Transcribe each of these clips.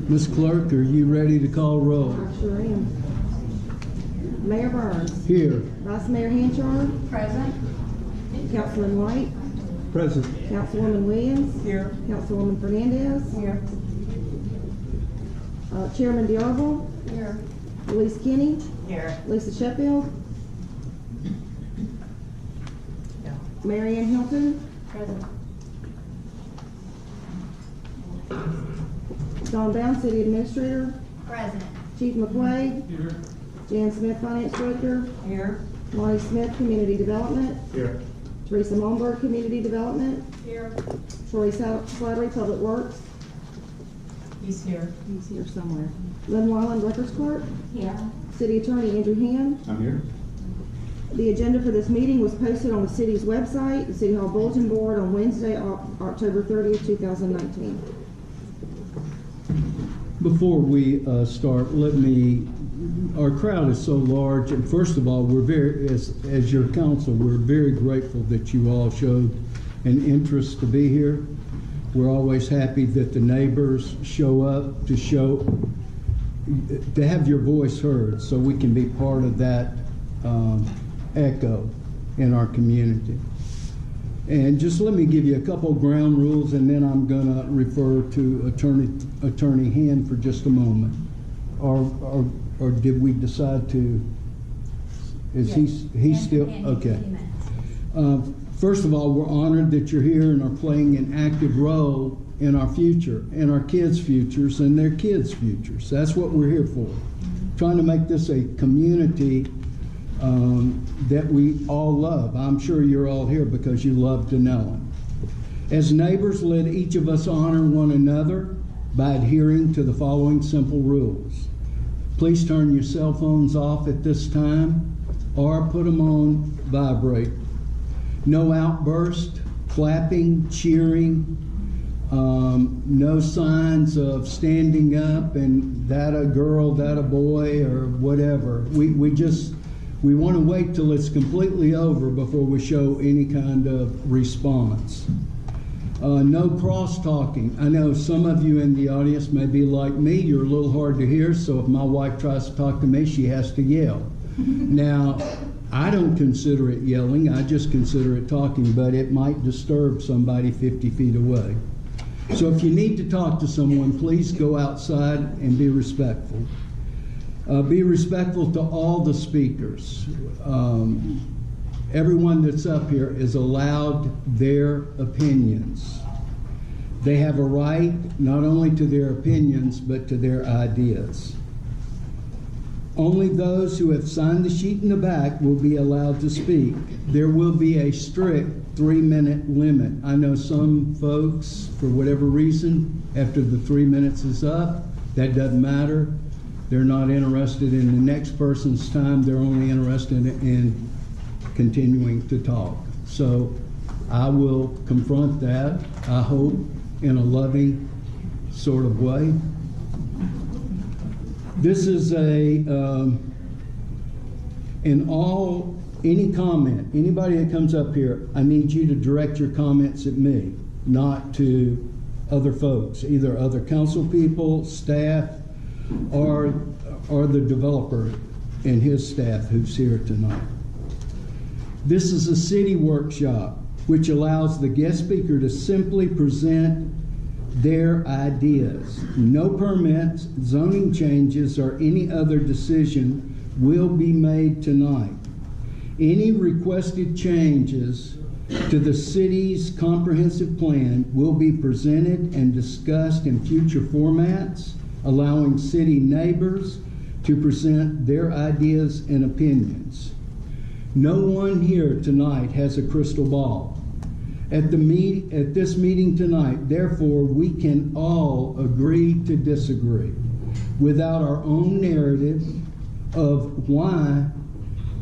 Ms. Clerk, are you ready to call roll? I sure am. Mayor Burns. Here. Vice Mayor Hanchard. Present. Councilman White. Present. Councilwoman Williams. Here. Councilwoman Fernandez. Here. Chairman D'Arville. Here. Elise Kinney. Here. Lisa Sheffield. Mary Ann Hilton. Present. Don Bound, City Administrator. Present. Chief McQuaid. Here. Jan Smith, Finance Director. Here. Lonnie Smith, Community Development. Here. Teresa Malmberg, Community Development. Here. Troy Slattery, Public Works. He's here. He's here somewhere. Lynn Wyland, Records Court. Here. City Attorney Andrew Hand. I'm here. The agenda for this meeting was posted on the city's website, the City Hall Bulletin Board, on Wednesday, October 30th, 2019. Before we start, our crowd is so large, and first of all, we're very, as your council, we're very grateful that you all showed an interest to be here. We're always happy that the neighbors show up to have your voice heard, so we can be part of that echo in our community. And just let me give you a couple ground rules, and then I'm going to refer to Attorney Hand for just a moment. Or did we decide to? Is he's still okay? First of all, we're honored that you're here and are playing an active role in our future, and our kids' futures, and their kids' futures. That's what we're here for. Trying to make this a community that we all love. I'm sure you're all here because you love Dunnellon. As neighbors, let each of us honor one another by adhering to the following simple rules. Please turn your cell phones off at this time or put them on vibrate. No outburst, clapping, cheering, no signs of standing up and that a girl, that a boy, or whatever. We want to wait till it's completely over before we show any kind of response. No cross-talking. I know some of you in the audience may be like me. You're a little hard to hear, so if my wife tries to talk to me, she has to yell. Now, I don't consider it yelling. I just consider it talking, but it might disturb somebody 50 feet away. So if you need to talk to someone, please go outside and be respectful. Be respectful to all the speakers. Everyone that's up here is allowed their opinions. They have a right not only to their opinions, but to their ideas. Only those who have signed the sheet in the back will be allowed to speak. There will be a strict 3-minute limit. I know some folks, for whatever reason, after the 3 minutes is up, that doesn't matter. They're not interested in the next person's time. They're only interested in continuing to talk. So I will confront that, I hope, in a loving sort of way. This is any comment, anybody that comes up here, I need you to direct your comments at me, not to other folks, either other council people, staff, or the developer and his staff who's here tonight. This is a city workshop which allows the guest speaker to simply present their ideas. No permits, zoning changes, or any other decision will be made tonight. Any requested changes to the city's comprehensive plan will be presented and discussed in future formats, allowing city neighbors to present their ideas and opinions. No one here tonight has a crystal ball. At this meeting tonight, therefore, we can all agree to disagree without our own narrative of why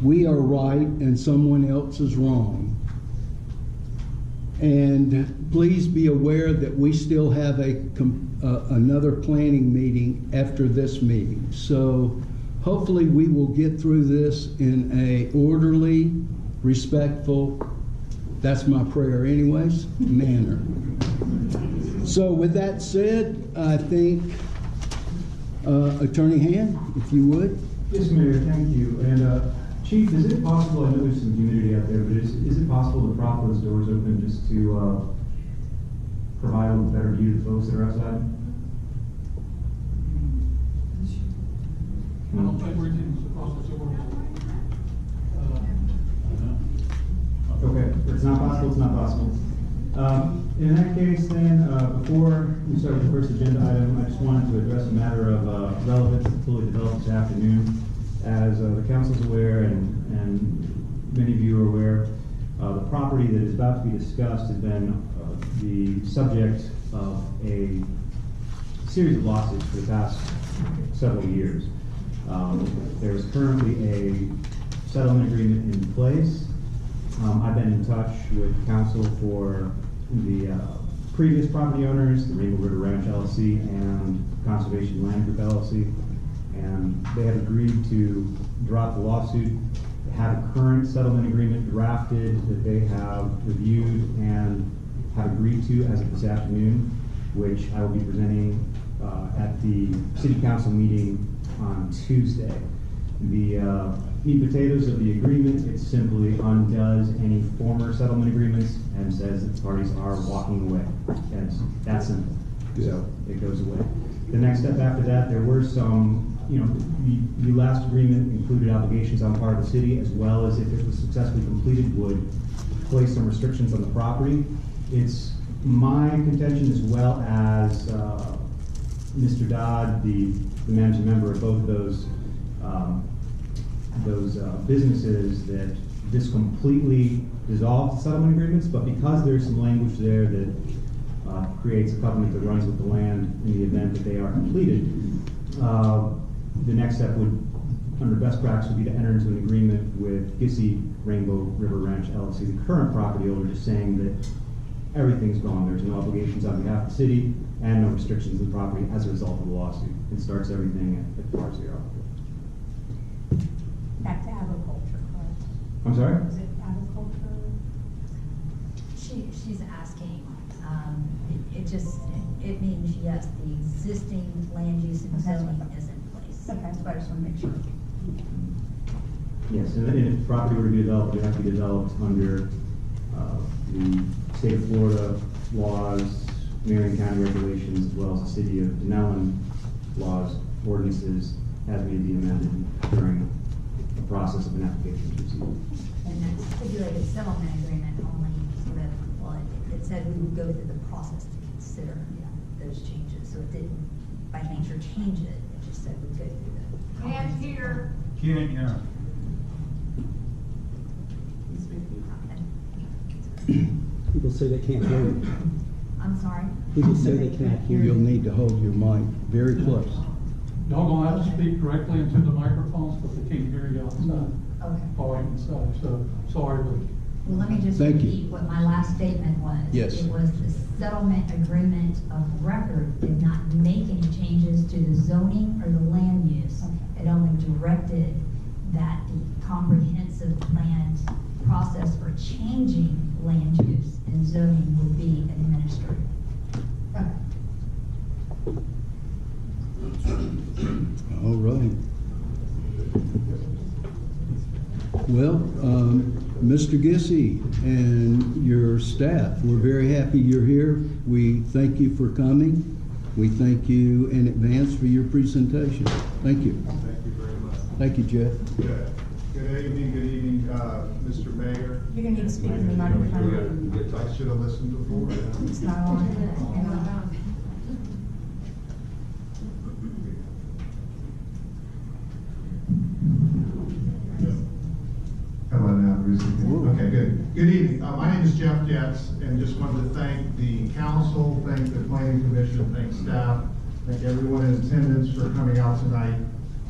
we are right and someone else is wrong. And please be aware that we still have another planning meeting after this meeting. So hopefully we will get through this in a orderly, respectful, that's my prayer anyways, manner. So with that said, I think Attorney Hand, if you would. Yes, Mayor, thank you. And Chief, is it possible, I know there's some humidity out there, but is it possible to prop those doors open just to provide a little better view to the folks that are outside? I don't think we're getting the process of work. Okay, if it's not possible, it's not possible. In that case then, before we start with the first agenda item, I just wanted to address a matter of relevance that fully developed this afternoon. As the council's aware, and many of you are aware, the property that is about to be discussed has been the subject of a series of lawsuits for the past several years. There's currently a settlement agreement in place. I've been in touch with counsel for the previous property owners, the Rainbow River Ranch LLC and Conservation Land Group LLC, and they have agreed to drop the lawsuit. They have a current settlement agreement drafted that they have reviewed and have agreed to as of this afternoon, which I will be presenting at the City Council meeting on Tuesday. The meat and potatoes of the agreement, it simply undoes any former settlement agreements and says that the parties are walking away. And it's that simple. So it goes away. The next step after that, there were some, the last agreement included obligations on part of the city, as well as if it was successfully completed, would place some restrictions on the property. It's my contention, as well as Mr. Dodd, the managing member of both of those businesses, that this completely dissolves the settlement agreements, but because there's some language there that creates a covenant that runs with the land in the event that they are completed, the next step would, under best practice, would be to enter into an agreement with Gissy Rainbow River Ranch LLC, the current property owner, just saying that everything's gone. There's no obligations on behalf of the city and no restrictions on the property as a result of the lawsuit. It starts everything at par zero. Back to agriculture, correct? I'm sorry? Is it agriculture? She's asking, it means, yes, the existing land use and zoning is in place. Okay. So I just want to make sure. Yes, and if the property were to be developed, it would have to be developed under the state of Florida laws, Marion County regulations, as well as the city of Dunnellon laws, ordinances, as may be amended during the process of an application to receive. And that stipulated settlement agreement only sort of, well, it said we would go through the process to consider those changes. So it didn't, by nature, change it. It just said we'd go through the. Can't hear. Can't hear. People say they can't hear you. I'm sorry? People say they can't hear You'll you. need to hold your mic very close. Y'all gonna have to speak directly into the microphones, but they can't hear you outside, Okay. or inside, so, sorry, but Well, let me just Thank you. repeat what my last statement was. Yes. It was the settlement agreement of record did not make any changes to the zoning or the land use. It only directed that the comprehensive plan process for changing land use and zoning would be administered. All right. Well, Mr. Gissy and your staff, we're very happy you're here. We thank you for coming. We thank you in advance for your presentation. Thank you. Thank you very much. Thank you, Jeff. Good evening, Mr. Mayor. You're gonna need to speak in the microphone. I should have listened before. It's not on. How about now, Bruce? Okay, good. Good evening. My name is Jeff Jets, and just wanted to thank the council, thank the planning commission, thank staff, thank everyone in attendance for coming out tonight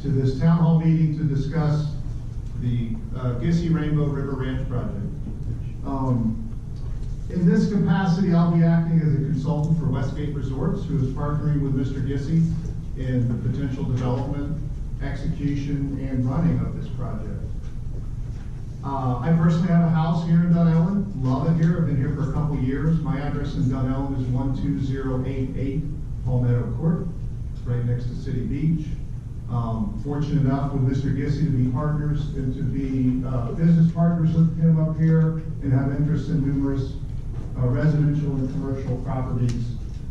to this town hall meeting to discuss the Gissy Rainbow River Ranch project. In this capacity, I'll be acting as a consultant for Westgate Resorts, who is partnering with Mr. Gissy in the potential development, execution, and running of this project. I personally have a house here in Dunnellon, love it here, I've been here for a couple years. My address in Dunnellon is 12088 Palmetto Court. right next to City Beach. Fortunate enough with Mr. Gissy to be partners and to be business partners with him up here and have interest in numerous residential and commercial properties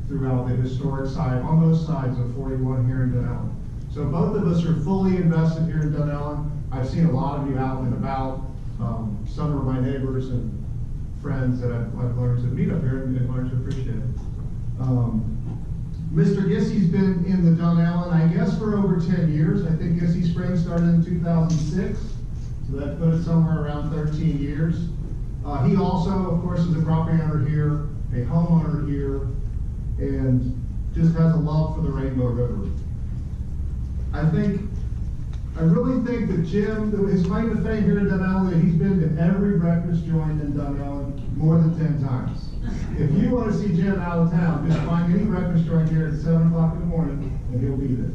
throughout the historic side, on both sides of 41 here in Dunnellon. So both of us are fully invested here in Dunnellon. I've seen a lot of you out and about. Some are my neighbors and friends that I've learned to meet up here and learned to appreciate. Mr. Gissy's been in the Dunnellon, I guess, for over 10 years. I think Gissy Springs started in 2006, so that put it somewhere around 13 years. He also, of course, is a property owner here, a homeowner here, and just has a love for the Rainbow River. I really think that Jim, his claim to fame here in Dunnellon, that he's been to every breakfast joint in Dunnellon more than 10 times. If you want to see Jim out of town, just find any breakfast joint here at 7 o'clock in the morning, and he'll be there.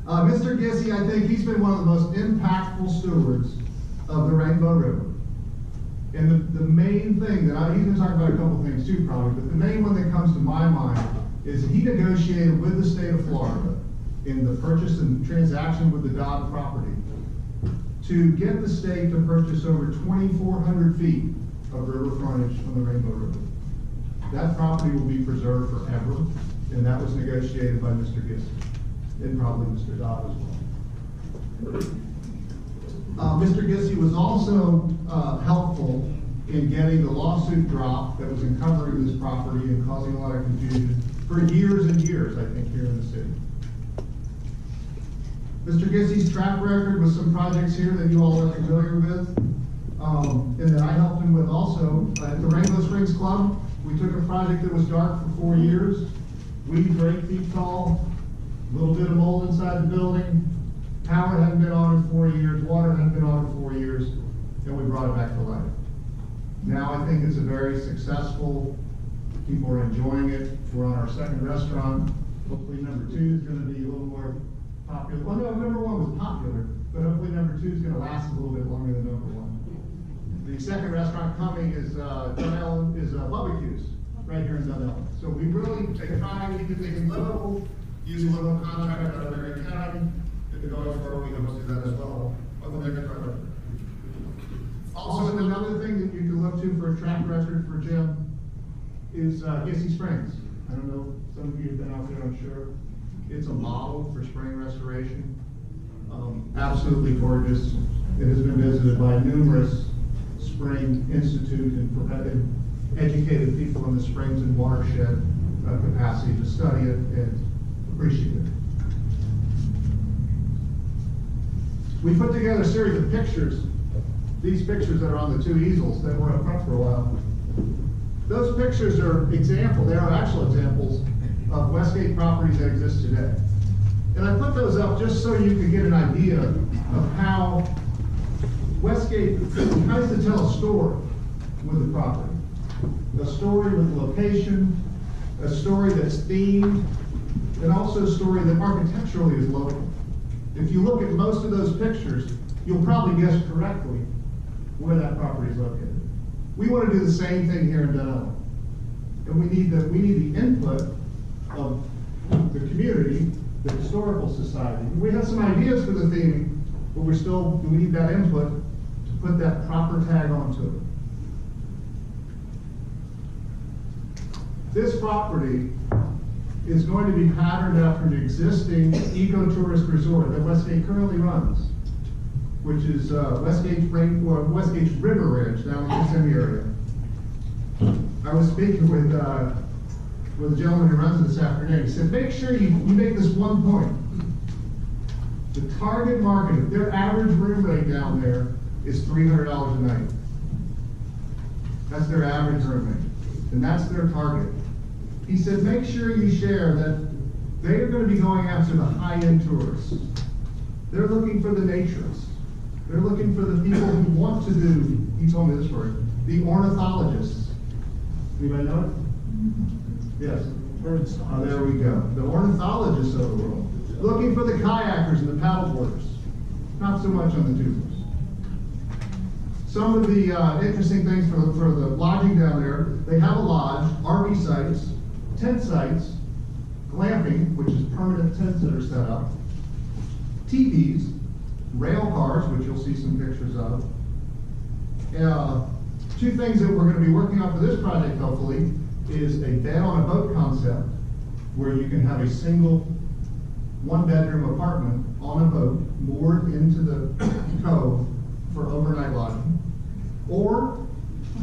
Mr. Gissy, I think he's been one of the most impactful stewards of the Rainbow River. And the main thing that he's going to talk about a couple things too, probably, but the main one that comes to my mind is he negotiated with the state of Florida in the purchase and transaction with the Dodd property to get the state to purchase over 2,400 feet of river frontage on the Rainbow River. That property will be preserved forever, and that was negotiated by Mr. Gissy and probably Mr. Dodd as well. Mr. Gissy was also helpful in getting the lawsuit dropped that was encumbering this property and causing a lot of confusion for years and years, I think, here in the city. Mr. Gissy's track record with some projects here that you all are familiar with, and that I helped him with also. At the Rainbow Springs Club, we took a project that was dark for 4 years, weeds were 8 feet tall, a little bit of mold inside the building, power hadn't been on in 4 years, water hadn't been on in 4 years, and we brought it back to life. Now I think it's a very successful, people are enjoying it. We're on our second restaurant. Hopefully number 2 is going to be a little more popular. Well, no, number 1 was popular, but hopefully number 2 is going to last a little bit longer than number 1. The second restaurant coming is Dunnellon, is Barbecues, right here in Dunnellon. So we really try to keep things local, use a little contract out of Marion County. If it goes forward, we can do that as well. Also, another thing that you can look to for a track record for Jim is Gissy Springs. I don't know, some of you have been out there, I'm sure. It's a model for spring restoration. Absolutely gorgeous. It has been visited by numerous spring institute and educated people in the springs and watershed capacity to study it and appreciate it. We put together a series of pictures, these pictures that are on the 2 easels that were up front for a while. Those pictures are examples, they are actual examples of Westgate properties that exist today. And I put those up just so you could get an idea of how Westgate tries to tell a story with the property. A story with location, a story that's themed, and also a story that architecturally is local. If you look at most of those pictures, you'll probably guess correctly where that property is located. We want to do the same thing here in Dunnellon. And we need the input of the community, the historical society. We have some ideas for the theming, but we need that input to put that proper tag onto it. This property is going to be patterned after an existing eco-tourist resort that Westgate currently runs, which is Westgate's River Ridge down in the Kissimmee area. I was speaking with a gentleman who runs it this afternoon. He said, make sure you make this one point. The target market, their average room rate down there is $300 a night. That's their average room rate, and that's their target. He said, make sure you share that they are going to be going after the high-end tourists. They're looking for the naturists. They're looking for the people who want to do, he told me this story, the ornithologists. Anybody know it? Yes. Oh, there we go. The ornithologists of the world. Looking for the kayakers and the paddleboarders. Not so much on the tubers. Some of the interesting things for the lodging down there, they have a lodge, RV sites, tent sites, glamping, which is permanent tents that are set up, teepees, rail cars, which you'll see some pictures of. Two things that we're going to be working on for this project, hopefully, is a bed on a boat concept, where you can have a single one-bedroom apartment on a boat moored into the cove for overnight lodging, or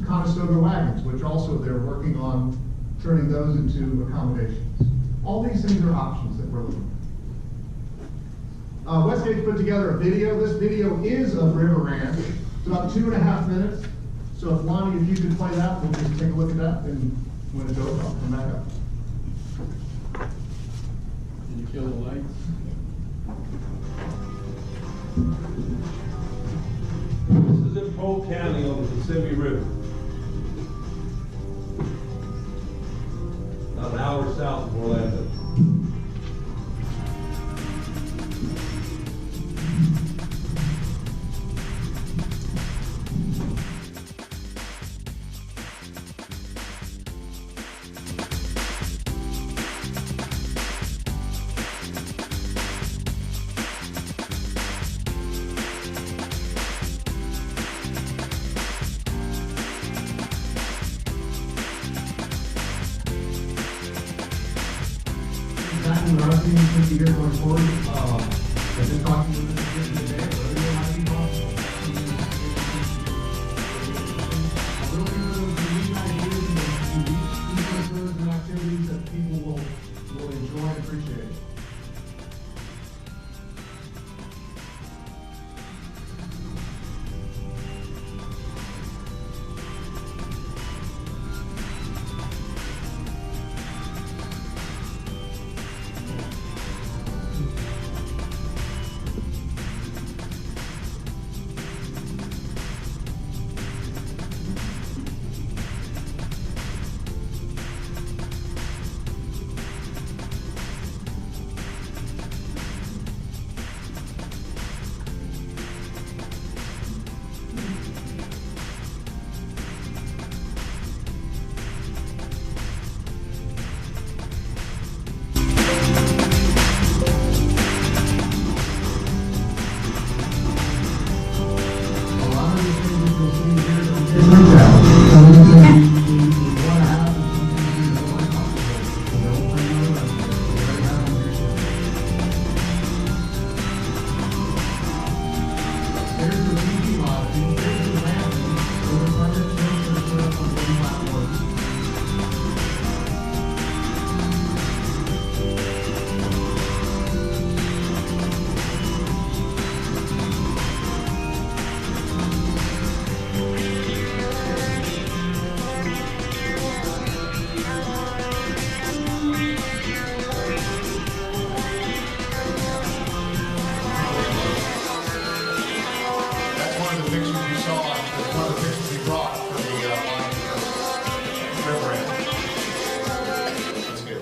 Conestoga wagons, which also they're working on turning those into accommodations. All these things are options that we're looking at. Westgate's put together a video. This video is of River Ranch. It's about 2.5 minutes. So if Lonnie, if you could play that, we'll just take a look at that, and when it's over, I'll come back up. Did you kill the lights? This is in Polk County on the Kissimmee River. About an hour south of Orlando. What I was thinking here going forward, I've been talking to this today, Rodeo might be possible. I'm looking for those unique ideas and unique resources and activities that people will enjoy and appreciate.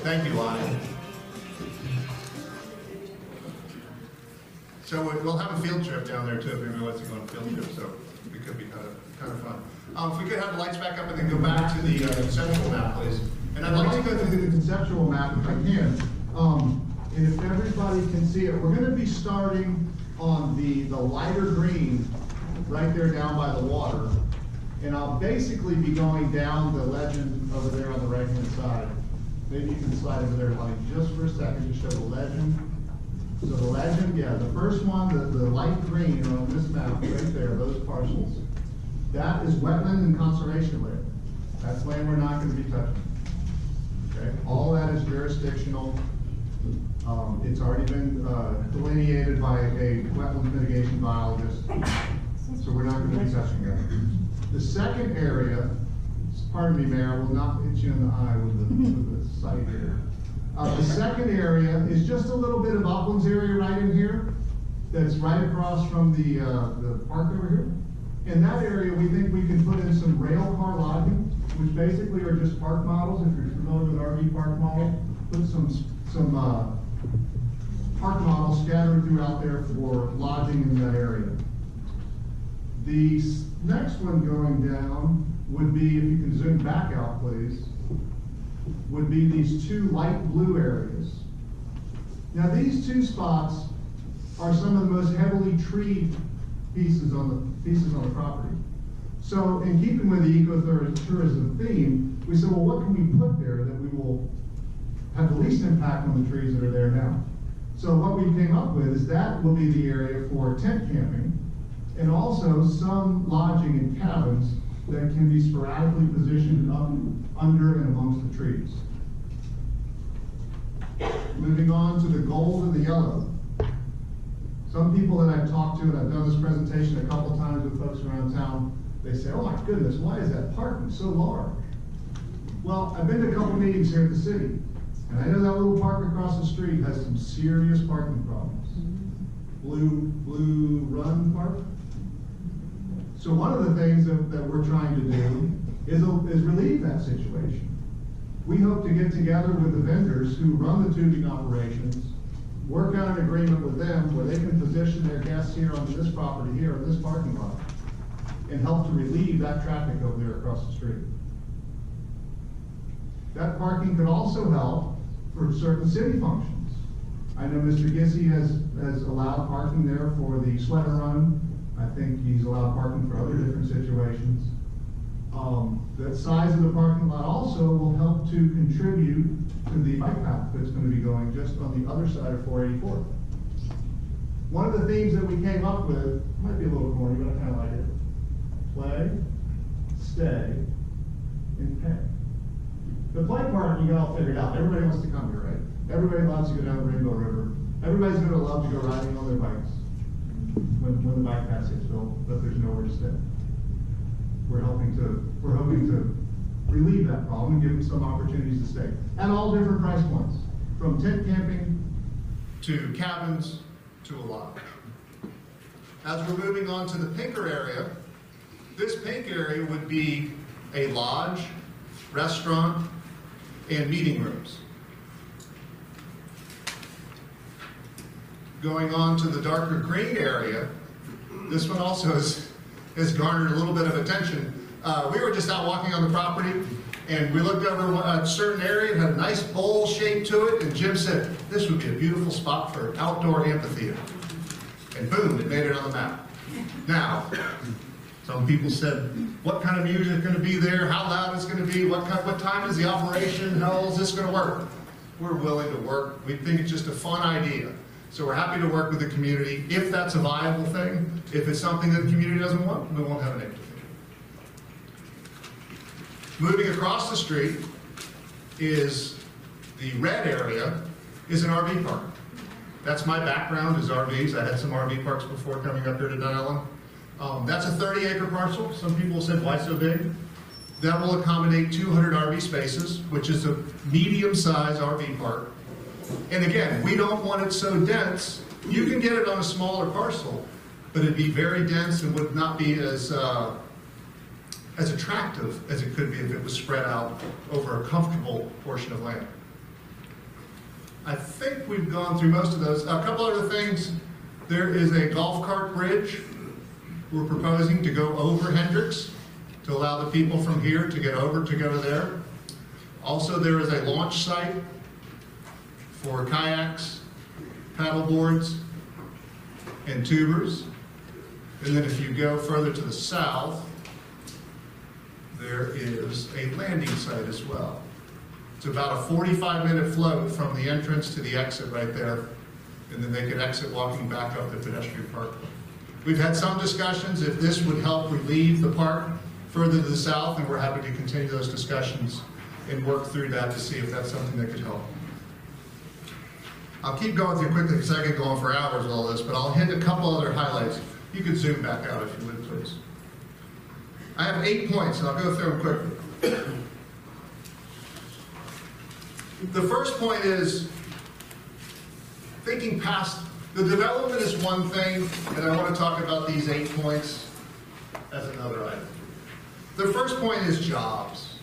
Thank you, Lonnie. So we'll have a field trip down there too, if anybody wants to go on a field trip, so it could be kind of fun. If we could have the lights back up and then go back to the conceptual map, please. And I'd like to go through the conceptual map if I can. And if everybody can see it, we're going to be starting on the lighter green right there down by the water. And I'll basically be going down the legend over there on the right-hand side. Maybe you can slide over there, Lonnie, just for a second to show the legend. So the legend, yeah, the first one, the light green on this map right there, those parcels, that is wetland and conservation land. That's land we're not going to be touching. Okay, all that is jurisdictional. It's already been delineated by a wetland mitigation biologist, so we're not going to be touching that. The second area, pardon me, Mayor, I will not hit you in the eye with the site here. The second area is just a little bit of uplands area right in here, that's right across from the park over here. In that area, we think we can put in some rail car lodging, which basically are just park models. If you're familiar with RV park model, put some park models scattered throughout there for lodging in that area. The next one going down would be, if you can zoom back out, please. would be these two light blue areas. Now, these two spots are some of the most heavily treed pieces on the property. So, in keeping with the ecotourism theme, we said, well, what can we put there that we will have the least impact on the trees that are there now? So, what we came up with is that will be the area for tent camping, and also some lodging in cabins that can be sporadically positioned up, under, and amongst the trees. Moving on to the gold and the yellow. Some people that I've talked to, and I've done this presentation a couple times with folks around town, they say, oh my goodness, why is that parking so large? Well, I've been to a couple meetings here at the city, and I know that little park across the street has some serious parking problems. Blue Run Park? So one of the things that we're trying to do is relieve that situation. We hope to get together with the vendors who run the tubing operations, work out an agreement with them where they can position their guests here onto this property here in this parking lot and help to relieve that traffic over there across the street. That parking could also help for certain city functions. I know Mr. Gissy has allowed parking there for the sweater run. I think he's allowed parking for other different situations. The size of the parking lot also will help to contribute to the bike path that's going to be going just on the other side of 484. One of the themes that we came up with, might be a little corny, but I kind of like it. Play, stay, and pay. The play part, you got all figured out. Everybody wants to come here, right? Everybody loves to go down the Rainbow River. Everybody's going to love to go riding on their bikes when the bike path gets built, but there's nowhere to stay. We're hoping to relieve that problem and give them some opportunities to stay at all different price points, from tent camping to cabins to a lodge. As we're moving on to the pinker area, this pink area would be a lodge, restaurant, and meeting rooms. Going on to the darker green area, this one also has garnered a little bit of attention. We were just out walking on the property, and we looked over a certain area, it had a nice bowl shape to it, and Jim said, this would be a beautiful spot for an outdoor amphitheater. And boom, it made it on the map. Now, some people said, what kind of music is going to be there? How loud is it going to be? What time is the operation? How is this going to work? We're willing to work. We think it's just a fun idea. So we're happy to work with the community if that's a viable thing. If it's something that the community doesn't want, we won't have an activity. Moving across the street is the red area, is an RV park. That's my background, is RVs. I had some RV parks before coming up here to Dunnellon. That's a 30-acre parcel. Some people said, why so big? That will accommodate 200 RV spaces, which is a medium-sized RV park. And again, we don't want it so dense. You can get it on a smaller parcel, but it'd be very dense and would not be as attractive as it could be if it was spread out over a comfortable portion of land. I think we've gone through most of those. A couple other things. There is a golf cart bridge we're proposing to go over Hendricks to allow the people from here to get over to go there. Also, there is a launch site for kayaks, paddle boards, and tubers. And then if you go further to the south, there is a landing site as well. It's about a 45-minute float from the entrance to the exit right there, and then they could exit walking back up the pedestrian parkway. We've had some discussions if this would help relieve the park further to the south, and we're happy to continue those discussions and work through that to see if that's something that could help. I'll keep going through quickly because I could go on for hours with all this, but I'll hit a couple other highlights. You could zoom back out if you would, please. I have 8 points, and I'll go through them quickly. The first point is thinking past, the development is one thing, and I want to talk about these 8 points as another item. The first point is jobs.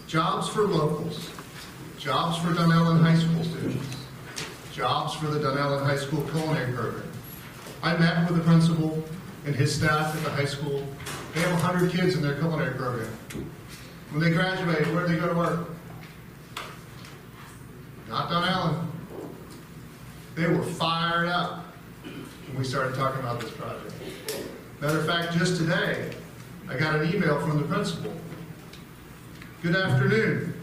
Jobs for locals. Jobs for Dunnellon High School students. Jobs for the Dunnellon High School culinary program. I met with the principal and his staff at the high school. They have 100 kids in their culinary program. When they graduate, where do they go to work? not Dunnellon. They were fired up when we started talking about this project. Matter of fact, just today, I got an email from the principal. Good afternoon.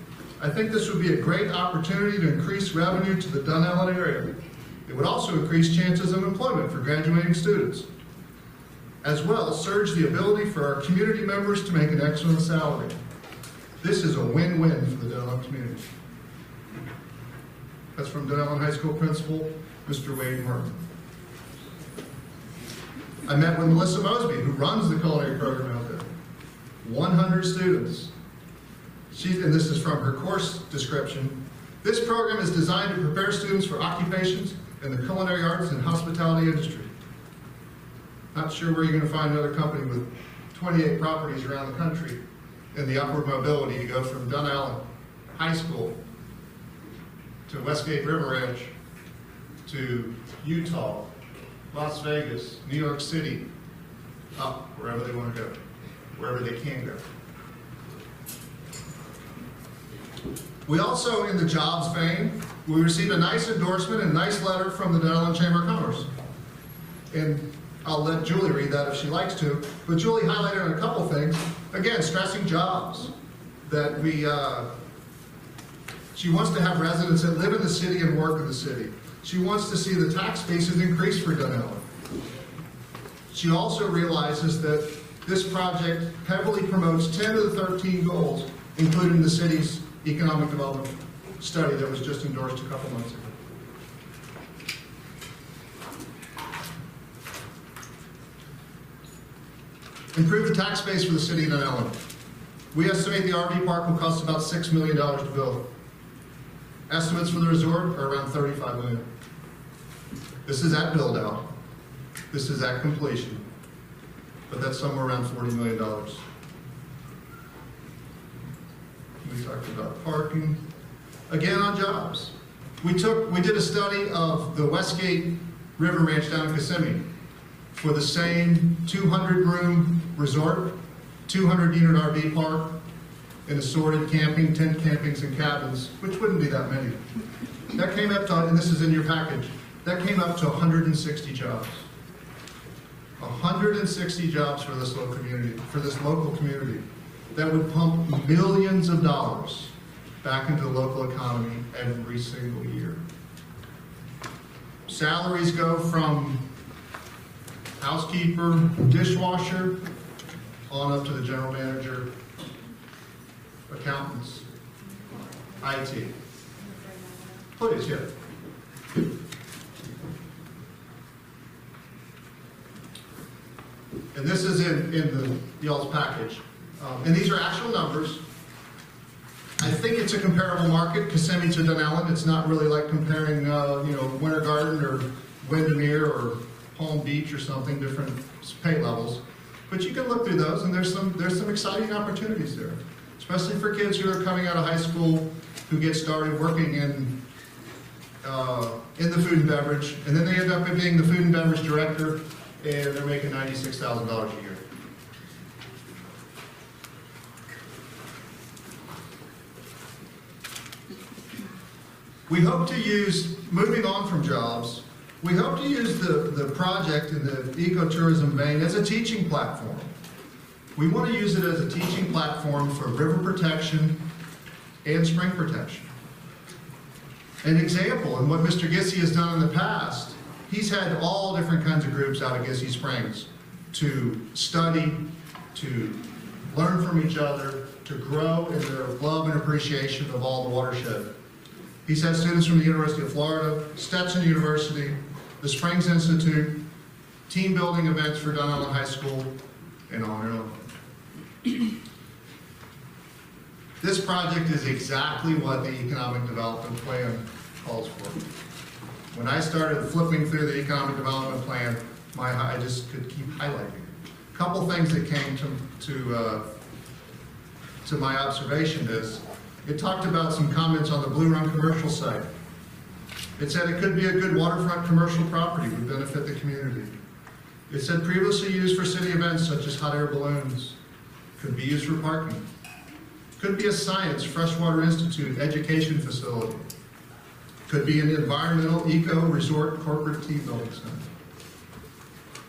I think this would be a great opportunity to increase revenue to the Dunnellon area. It would also increase chances of employment for graduating students, as well as surge the ability for our community members to make an excellent salary. This is a win-win for the Dunnellon community. That's from Dunnellon High School Principal, Mr. Wade Martin. I met with Melissa Mosby, who runs the culinary program out there. 100 students. And this is from her course description. This program is designed to prepare students for occupations in the culinary arts and hospitality industry. Not sure where you're going to find another company with 28 properties around the country in the upward mobility to go from Dunnellon High School to Westgate River Ranch to Utah, Las Vegas, New York City, up wherever they want to go, wherever they can go. We also, in the jobs vein, we received a nice endorsement and a nice letter from the Dunnellon Chamber of Commerce. And I'll let Julie read that if she likes to, but Julie highlighted on a couple things. Again, stressing jobs, that she wants to have residents that live in the city and work in the city. She wants to see the tax bases increase for Dunnellon. She also realizes that this project heavily promotes 10 of the 13 goals, including the city's economic development study that was just endorsed a couple months ago. Improve the tax base for the city of Dunnellon. We estimate the RV park will cost about $6 million to build. Estimates for the resort are around $35 million. This is at build out. This is at completion. But that's somewhere around $40 million. We talked about parking. Again, on jobs. We did a study of the Westgate River Ranch down in Kissimmee for the same 200-room resort, 200-unit RV park, and assorted camping, tent campings, and cabins, which wouldn't be that many. That came up to, and this is in your package, that came up to 160 jobs. 160 jobs for this local community, that would pump millions of dollars back into the local economy every single year. Salaries go from housekeeper, dishwasher, on up to the general manager, accountants, IT. Please, yeah. And this is in y'all's package. And these are actual numbers. I think it's a comparable market, Kissimmee to Dunnellon. It's not really like comparing, Winter Garden or Windermere or Palm Beach or something, different pay levels. But you can look through those, and there's some exciting opportunities there, especially for kids who are coming out of high school who get started working in the food and beverage, and then they end up being the food and beverage director, and they're making $96,000 a year. We hope to use, moving on from jobs, we hope to use the project in the ecotourism vein as a teaching platform. We want to use it as a teaching platform for river protection and spring protection. An example, and what Mr. Gissy has done in the past, he's had all different kinds of groups out of Gissy Springs to study, to learn from each other, to grow in their love and appreciation of all the watershed. He's had students from the University of Florida, Stetson University, the Springs Institute, team building events for Dunnellon High School, and on and on. This project is exactly what the Economic Development Plan calls for. When I started flipping through the Economic Development Plan, I just could keep highlighting. A couple things that came to my observation is, it talked about some comments on the Blue Run commercial site. It said it could be a good waterfront commercial property, would benefit the community. It said previously used for city events such as hot air balloons, could be used for parking. Could be a science, freshwater institute, education facility. Could be an environmental, eco, resort, corporate team building center.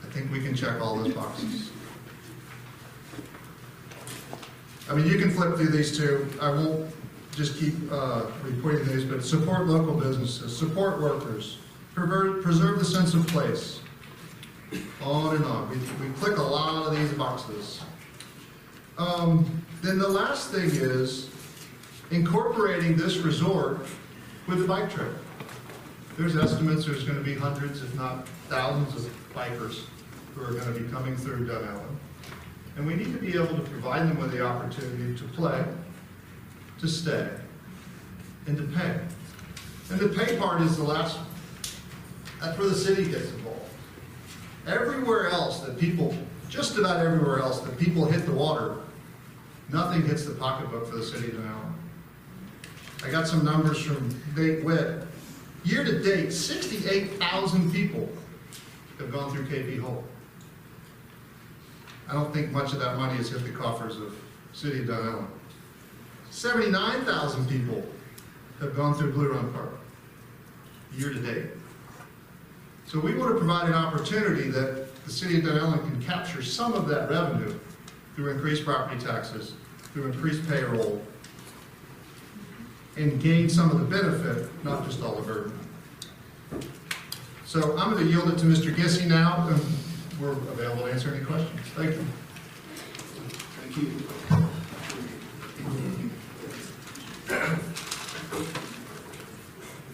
I think we can check all those boxes. I mean, you can flip through these two. I won't just keep reporting these, but support local businesses, support workers, preserve the sense of place. On and on. We click a lot of these boxes. Then the last thing is incorporating this resort with the bike trail. There's estimates there's going to be hundreds, if not thousands, of bikers who are going to be coming through Dunnellon. And we need to be able to provide them with the opportunity to play, to stay, and to pay. And the pay part is the last one. That's where the city gets involved. Everywhere else that people, just about everywhere else that people hit the water, nothing hits the pocketbook for the city of Dunnellon. I got some numbers from Nate Witt. Year to date, 68,000 people have gone through KP Holt. I don't think much of that money has hit the coffers of city of Dunnellon. 79,000 people have gone through Blue Run Park, year to date. So we want to provide an opportunity that the city of Dunnellon can capture some of that revenue through increased property taxes, through increased payroll, and gain some of the benefit, not just all the burden. So I'm going to yield it to Mr. Gissy now, and we're available to answer any questions. Thank you. Thank you.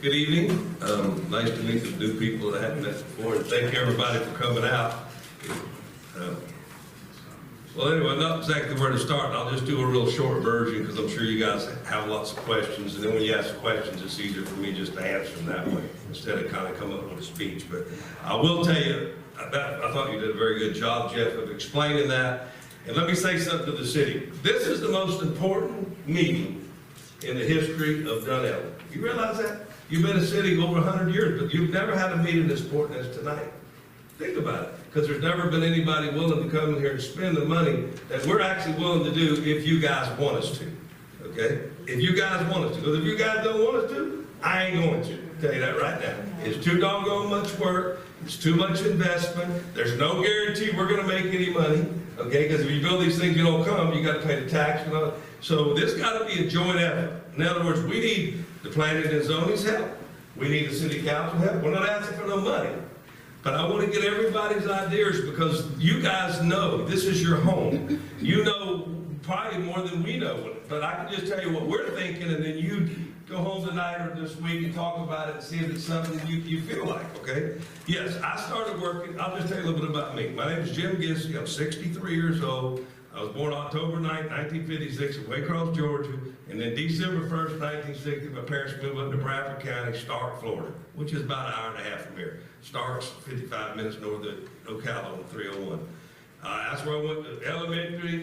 Good evening. Nice to meet some new people that I haven't met before, and thank everybody for coming out. Well, anyway, not exactly where to start. I'll just do a real short version because I'm sure you guys have lots of questions, and then when you ask questions, it's easier for me just to answer them that way instead of kind of come up with a speech. But I will tell you, I thought you did a very good job, Jeff, of explaining that. And let me say something to the city. This is the most important meeting in the history of Dunnellon. You realize that? You've been a city over 100 years, but you've never had a meeting as important as tonight. Think about it, because there's never been anybody willing to come in here and spend the money that we're actually willing to do if you guys want us to, okay? If you guys want us to, because if you guys don't want us to, I ain't going to. I'll tell you that right now. It's too doggone much work. It's too much investment. There's no guarantee we're going to make any money, okay? Because if you build these things, you don't come, you got to pay the tax and all. So this got to be a joint effort. In other words, we need the planning and zoning's help. We need the city council help. We're not asking for no money. But I want to get everybody's ideas because you guys know this is your home. You know probably more than we know. But I can just tell you what we're thinking, and then you go home tonight or this week and talk about it and see if it's something you feel like, okay? Yes, I started working. I'll just tell you a little bit about me. My name is Jim Gissy. I'm 63 years old. I was born October 9th, 1956 in Waycross, Georgia. And then December 1st, 1960, my parents moved up to Bradford County, Stark, Florida, which is about an hour and a half from here. Stark's 55 minutes north of Ocala on 301. That's where I went to elementary,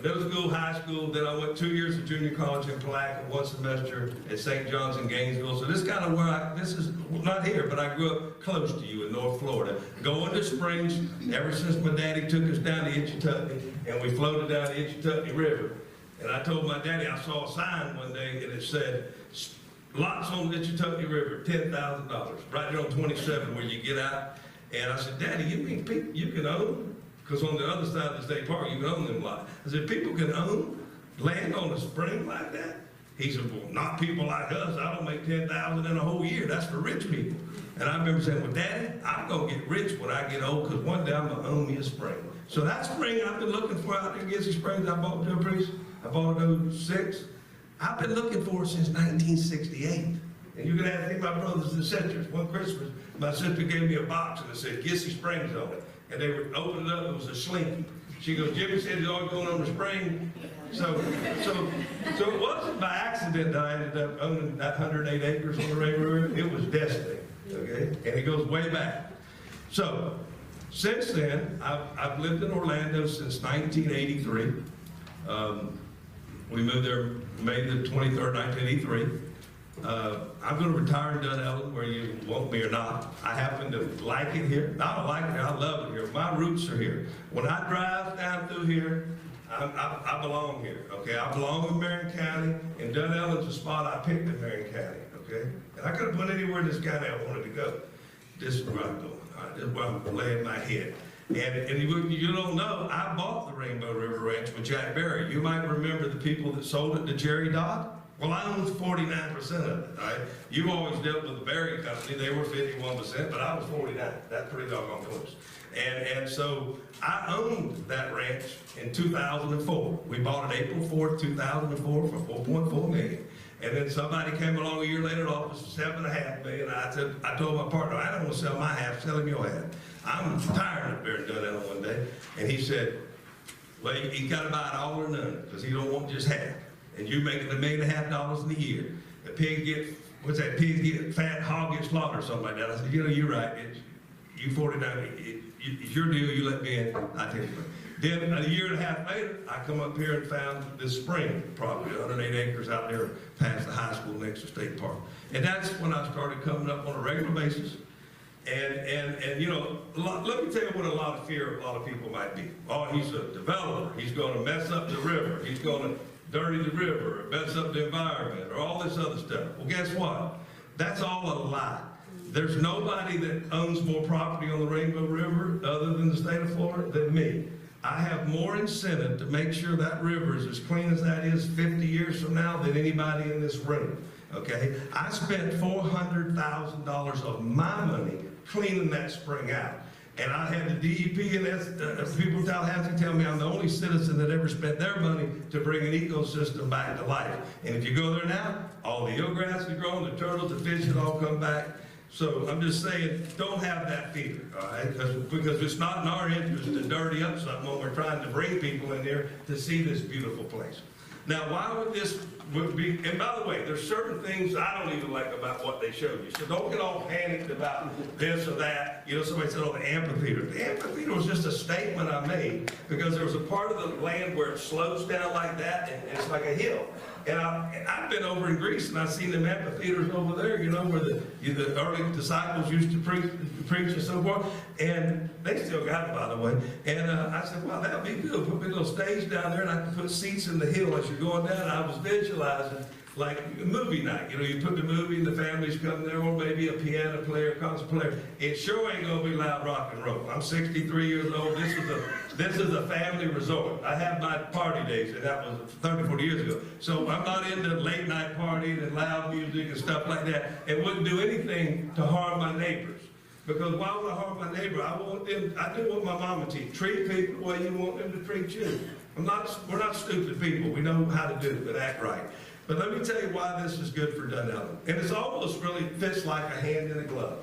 middle school, high school. Then I went 2 years of junior college in Palatka, 1 semester at St. John's in Gainesville. So this is kind of where this is not here, but I grew up close to you in North Florida. Going to Springs ever since my daddy took us down to Itchitucky, and we floated down the Itchitucky River. And I told my daddy, I saw a sign one day, and it said, lots on the Itchitucky River, $10,000, right there on 27 where you get out. And I said, Daddy, you mean people you can own? Because on the other side of the state park, you can own them lots. I said, people can own land on a spring like that? He said, well, not people like us. I don't make $10,000 in a whole year. That's for rich people. And I remember saying, well, Daddy, I'm going to get rich when I get old because one day I'm going to own me a spring. So that spring I've been looking for out there in Gissy Springs, I bought Joe Priest. I bought it in 06. I've been looking for it since 1968. And you can ask me, my brothers and sisters. One Christmas, my sister gave me a box and it said Gissy Springs on it. And they would open it up, it was a slinky. She goes, Jimmy said he's always going on the spring. So it wasn't by accident that I ended up owning that 108 acres on the Rainbow River. It was destiny, okay? And it goes way back. So since then, I've lived in Orlando since 1983. We moved there May the 23rd, 1983. I'm going to retire in Dunnellon, where you want me or not. I happen to like it here. I don't like it here. I love it here. My roots are here. When I drive down through here, I belong here. Okay, I belong in Marion County, and Dunnellon's a spot I picked in Marion County. okay? And I could have put anywhere in this county I wanted to go. This is where I'm going, all right? This is where I'm laying my head. And you don't know, I bought the Rainbow River Ranch with Jack Berry. You might remember the people that sold it to Jerry Dodd. Well, I owned 49% of it, all right? You always dealt with the Berry Company. They were 51%, but I was 49. That's pretty doggone close. And so I owned that ranch in 2004. We bought it April 4th, 2004 for $4.4 million. And then somebody came along a year later and offered us $7.5 million. I told my partner, I don't want to sell my half, sell him your half. I'm tired of being done that one day. And he said, well, you got to buy it all or none, because he don't want just half. And you're making $1.5 million in a year. The pig pigs get fat, hog gets slaughtered, or something like that. I said, you're right. You 49, it's your deal, you let me in, I tell you what. Then a year and a half later, I come up here and found this spring property, 108 acres out there past the high school next to State Park. And that's when I started coming up on a regular basis. And you know, let me tell you what a lot of fear a lot of people might be. Oh, he's a developer. He's going to mess up the river. He's going to dirty the river, or mess up the environment, or all this other stuff. Well, guess what? That's all a lie. There's nobody that owns more property on the Rainbow River other than the state of Florida than me. I have more incentive to make sure that river is as clean as that is 50 years from now than anybody in this room, okay? I spent $400,000 of my money cleaning that spring out. And I had the DEP and people in Tallahassee tell me I'm the only citizen that ever spent their money to bring an ecosystem back to life. And if you go there now, all the eelgrass is growing, the turtles, the fish, it all come back. So I'm just saying, don't have that fear, all right? Because it's not in our interest to dirty up something when we're trying to bring people in there to see this beautiful place. Now, why would this be, and by the way, there's certain things I don't even like about what they showed you. So don't get all panicked about this or that. You know, somebody said, oh, the amphitheater. The amphitheater was just a statement I made because there was a part of the land where it slopes down like that and it's like a hill. And I've been over in Greece and I've seen them amphitheaters over there, you know, where the early disciples used to preach and so forth. And they still got it, by the way. And I said, well, that would be good. Put a little stage down there and I can put seats in the hill as you're going down. And I was visualizing like a movie night. You know, you put the movie and the families come there, or maybe a piano player, concert player. It sure ain't gonna be loud rock and roll. I'm 63 years old. This is a family resort. I had my party days, and that was 30, 40 years ago. So I'm not into late night partying and loud music and stuff like that. It wouldn't do anything to harm my neighbors. Because why would I harm my neighbor? I do what my mama teach. Treat people the way you want them to treat you. We're not stupid people. We know how to do it, but act right. But let me tell you why this is good for Dunnellon. And it's almost really fits like a hand in a glove.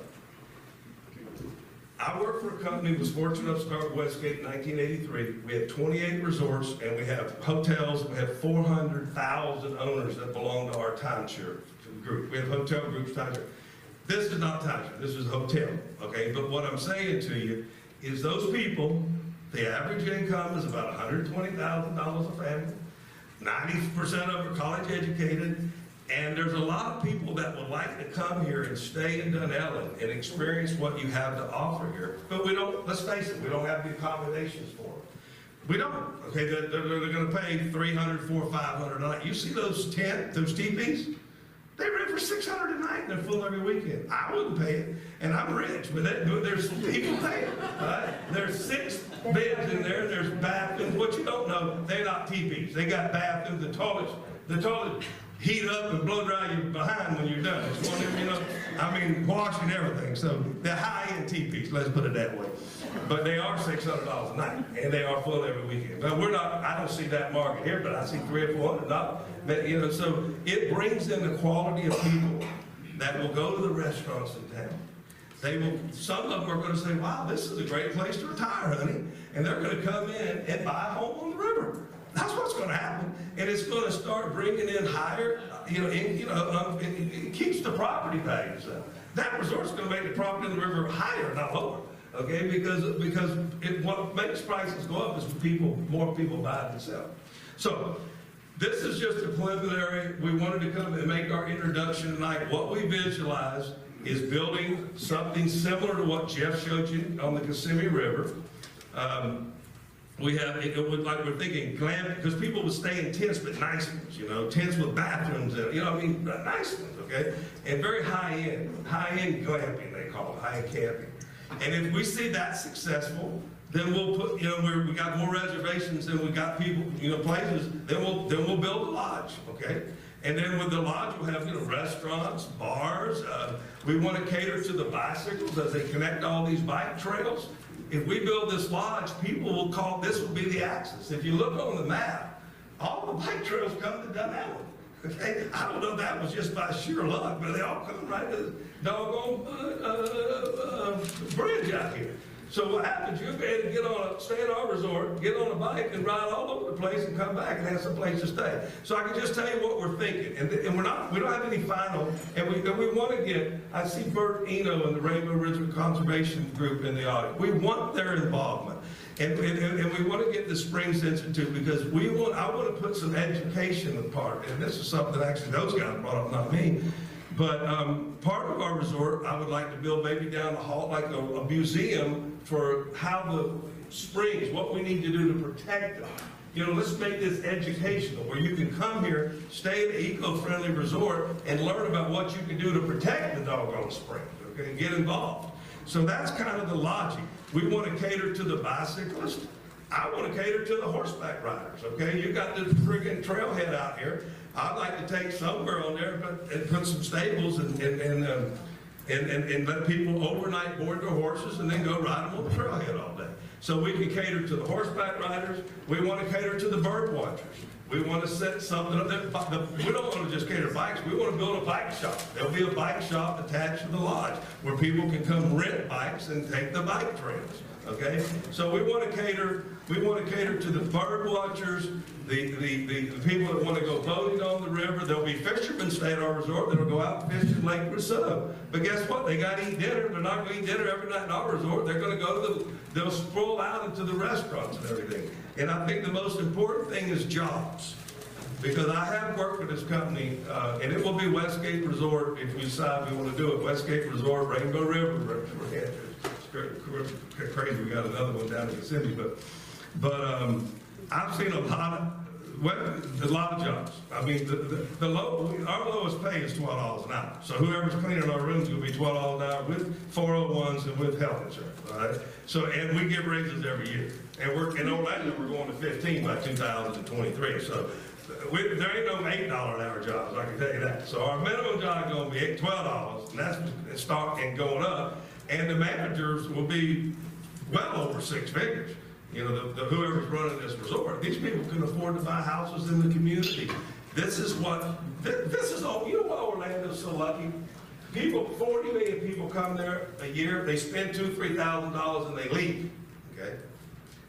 I worked for a company that was fortunate enough to start Westgate in 1983. We had 28 resorts, and we have hotels. We have 400,000 owners that belong to our timeshare group. We have hotel groups, timeshare. This is not timeshare. This is a hotel, okay? But what I'm saying to you is those people, the average income is about $120,000 a family. 90% of them are college educated, and there's a lot of people that would like to come here and stay in Dunnellon and experience what you have to offer here. But we don't, let's face it, we don't have the accommodations for them. We don't, okay, they're going to pay $300, $400, $500 a night. You see those teepees? They rent for $600 a night and they're full every weekend. I wouldn't pay it, and I'm rich, but there's people paying. Right? There's 6 beds in there, and there's bathrooms. What you don't know, they're not teepees. They got bathrooms, the toilet heat up and blow dry you behind when you're done. It's one of them, you know, I mean, washing everything. So they're high-end teepees, let's put it that way. But they are $600 a night, and they are full every weekend. But I don't see that market here, but I see $300 or $400. But, you know, so it brings in the quality of people that will go to the restaurants in town. Some of them are going to say, wow, this is a great place to retire, honey. And they're going to come in and buy a home on the river. That's what's going to happen. And it's going to start bringing in higher, it keeps the property values up. That resort's going to make the property in the river higher, not lower. Okay, because what makes prices go up is more people buy and sell. So this is just a preliminary. We wanted to come and make our introduction tonight. What we visualize is building something similar to what Jeff showed you on the Kissimmee River. we have, it would, like we're thinking glam, because people would stay in tents, but nice ones, you know, tents with bathrooms, and, you know, I mean, nice ones, okay? And very high-end glamping, they call it, high-end camping. And if we see that successful, then we'll put, you know, we got more reservations than we got people, you know, places, then we'll build a lodge, okay? And then with the lodge, we'll have, you know, restaurants, bars. We want to cater to the bicycles as they connect all these bike trails. If we build this lodge, people will call, this will be the axis. If you look on the map, all the bike trails come to Dunnellon. Okay? I don't know if that was just by sheer luck, but they all come right to the doggone bridge out here. So what happens, you'll be able to stay at our resort, get on a bike and ride all over the place and come back and have some place to stay. So I can just tell you what we're thinking. And we don't have any final, and we want to get, I see Bert Eno and the Rainbow Ridge Conservation Group in the audience. We want their involvement. And we want to get the Springs Institute because I want to put some education part. And this is something that actually those guys brought up, not me. But part of our resort, I would like to build maybe down the hall, like a museum for how the springs, what we need to do to protect them. You know, let's make this educational, where you can come here, stay at an eco-friendly resort, and learn about what you can do to protect the doggone springs, okay, and get involved. So that's kind of the logic. We want to cater to the bicyclist. I want to cater to the horseback riders, okay? You got this friggin' trailhead out here. I'd like to take somewhere on there and put some stables and let people overnight board their horses and then go ride them on the trailhead all day. So we can cater to the horseback riders. We want to cater to the bird watchers. We want to set something up there. We don't want to just cater bikes. We want to build a bike shop. There'll be a bike shop attached to the lodge where people can come rent bikes and take the bike trails. Okay, so we want to cater to the bird watchers, the people that want to go boating on the river. There'll be fishermen stay at our resort that'll go out and fish in Lake Rousseau. But guess what? They got to eat dinner. They're not going to eat dinner every night in our resort. They're going to go to they'll stroll out into the restaurants and everything. And I think the most important thing is jobs. Because I have worked for this company, and it will be Westgate Resort if we decide we want to do it. Westgate Resort, Rainbow River, crazy. We got another one down in Kissimmee, but I've seen a lot of jobs. I mean, our lowest pay is $12 an hour. So whoever's cleaning our rooms will be $12 an hour with 401s and with health insurance. All right. So and we give raises every year. And in Orlando we're going to 15 by 2023. So there ain't no $8 an hour jobs. I can tell you that. So our minimum job is going to be $12, and that's start and going up. And the managers will be well over 6 figures. You know, whoever's running this resort. These people can afford to buy houses in the community. This is all, you know why Orlando's so lucky? 40 million people come there a year, they spend $2,000 to $3,000 and they leave, okay?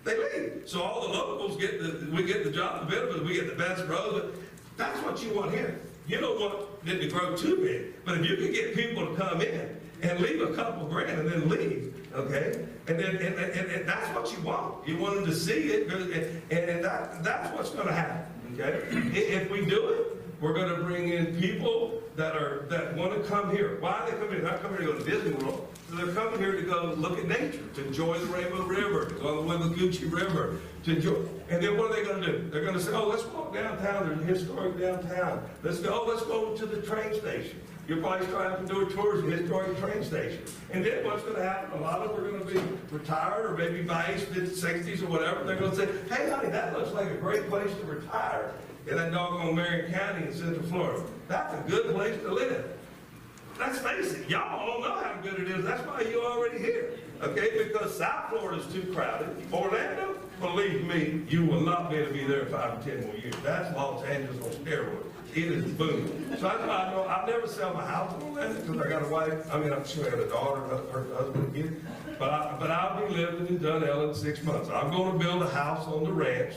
They leave. So all the locals we get the job, the benefits, we get the best roads. That's what you want here. You don't want it to grow too big. But if you can get people to come in and leave a couple grand and then leave, okay? And that's what you want. You want them to see it, and that's what's going to happen, okay? If we do it, we're going to bring in people that want to come here. Why are they coming here? They're not coming here to go to Disney World. They're coming here to go look at nature, to enjoy the Rainbow River, to go on the Withlacoochee River, to enjoy. And then what are they going to do? They're going to say, oh, let's walk downtown. There's a historic downtown. Let's go to the train station. You'll probably start having to do a tour of the historic train station. And then what's going to happen? A lot of them are going to be retired or maybe by age 50s, 60s or whatever. They're going to say, hey, honey, that looks like a great place to retire in that doggone Marion County in Central Florida. That's a good place to live. Let's face it, y'all don't know how good it is. That's why you're already here, okay? Because South Florida is too crowded. Orlando, believe me, you will not be able to be there 5 or 10 more years. That's Los Angeles on steroids. It is booming. So that's why I know I'll never sell my house in Orlando because I got a wife. I mean, I'm sure I got a daughter, her husband again. But I'll be living in Dunnellon in 6 months. I'm going to build a house on the ranch,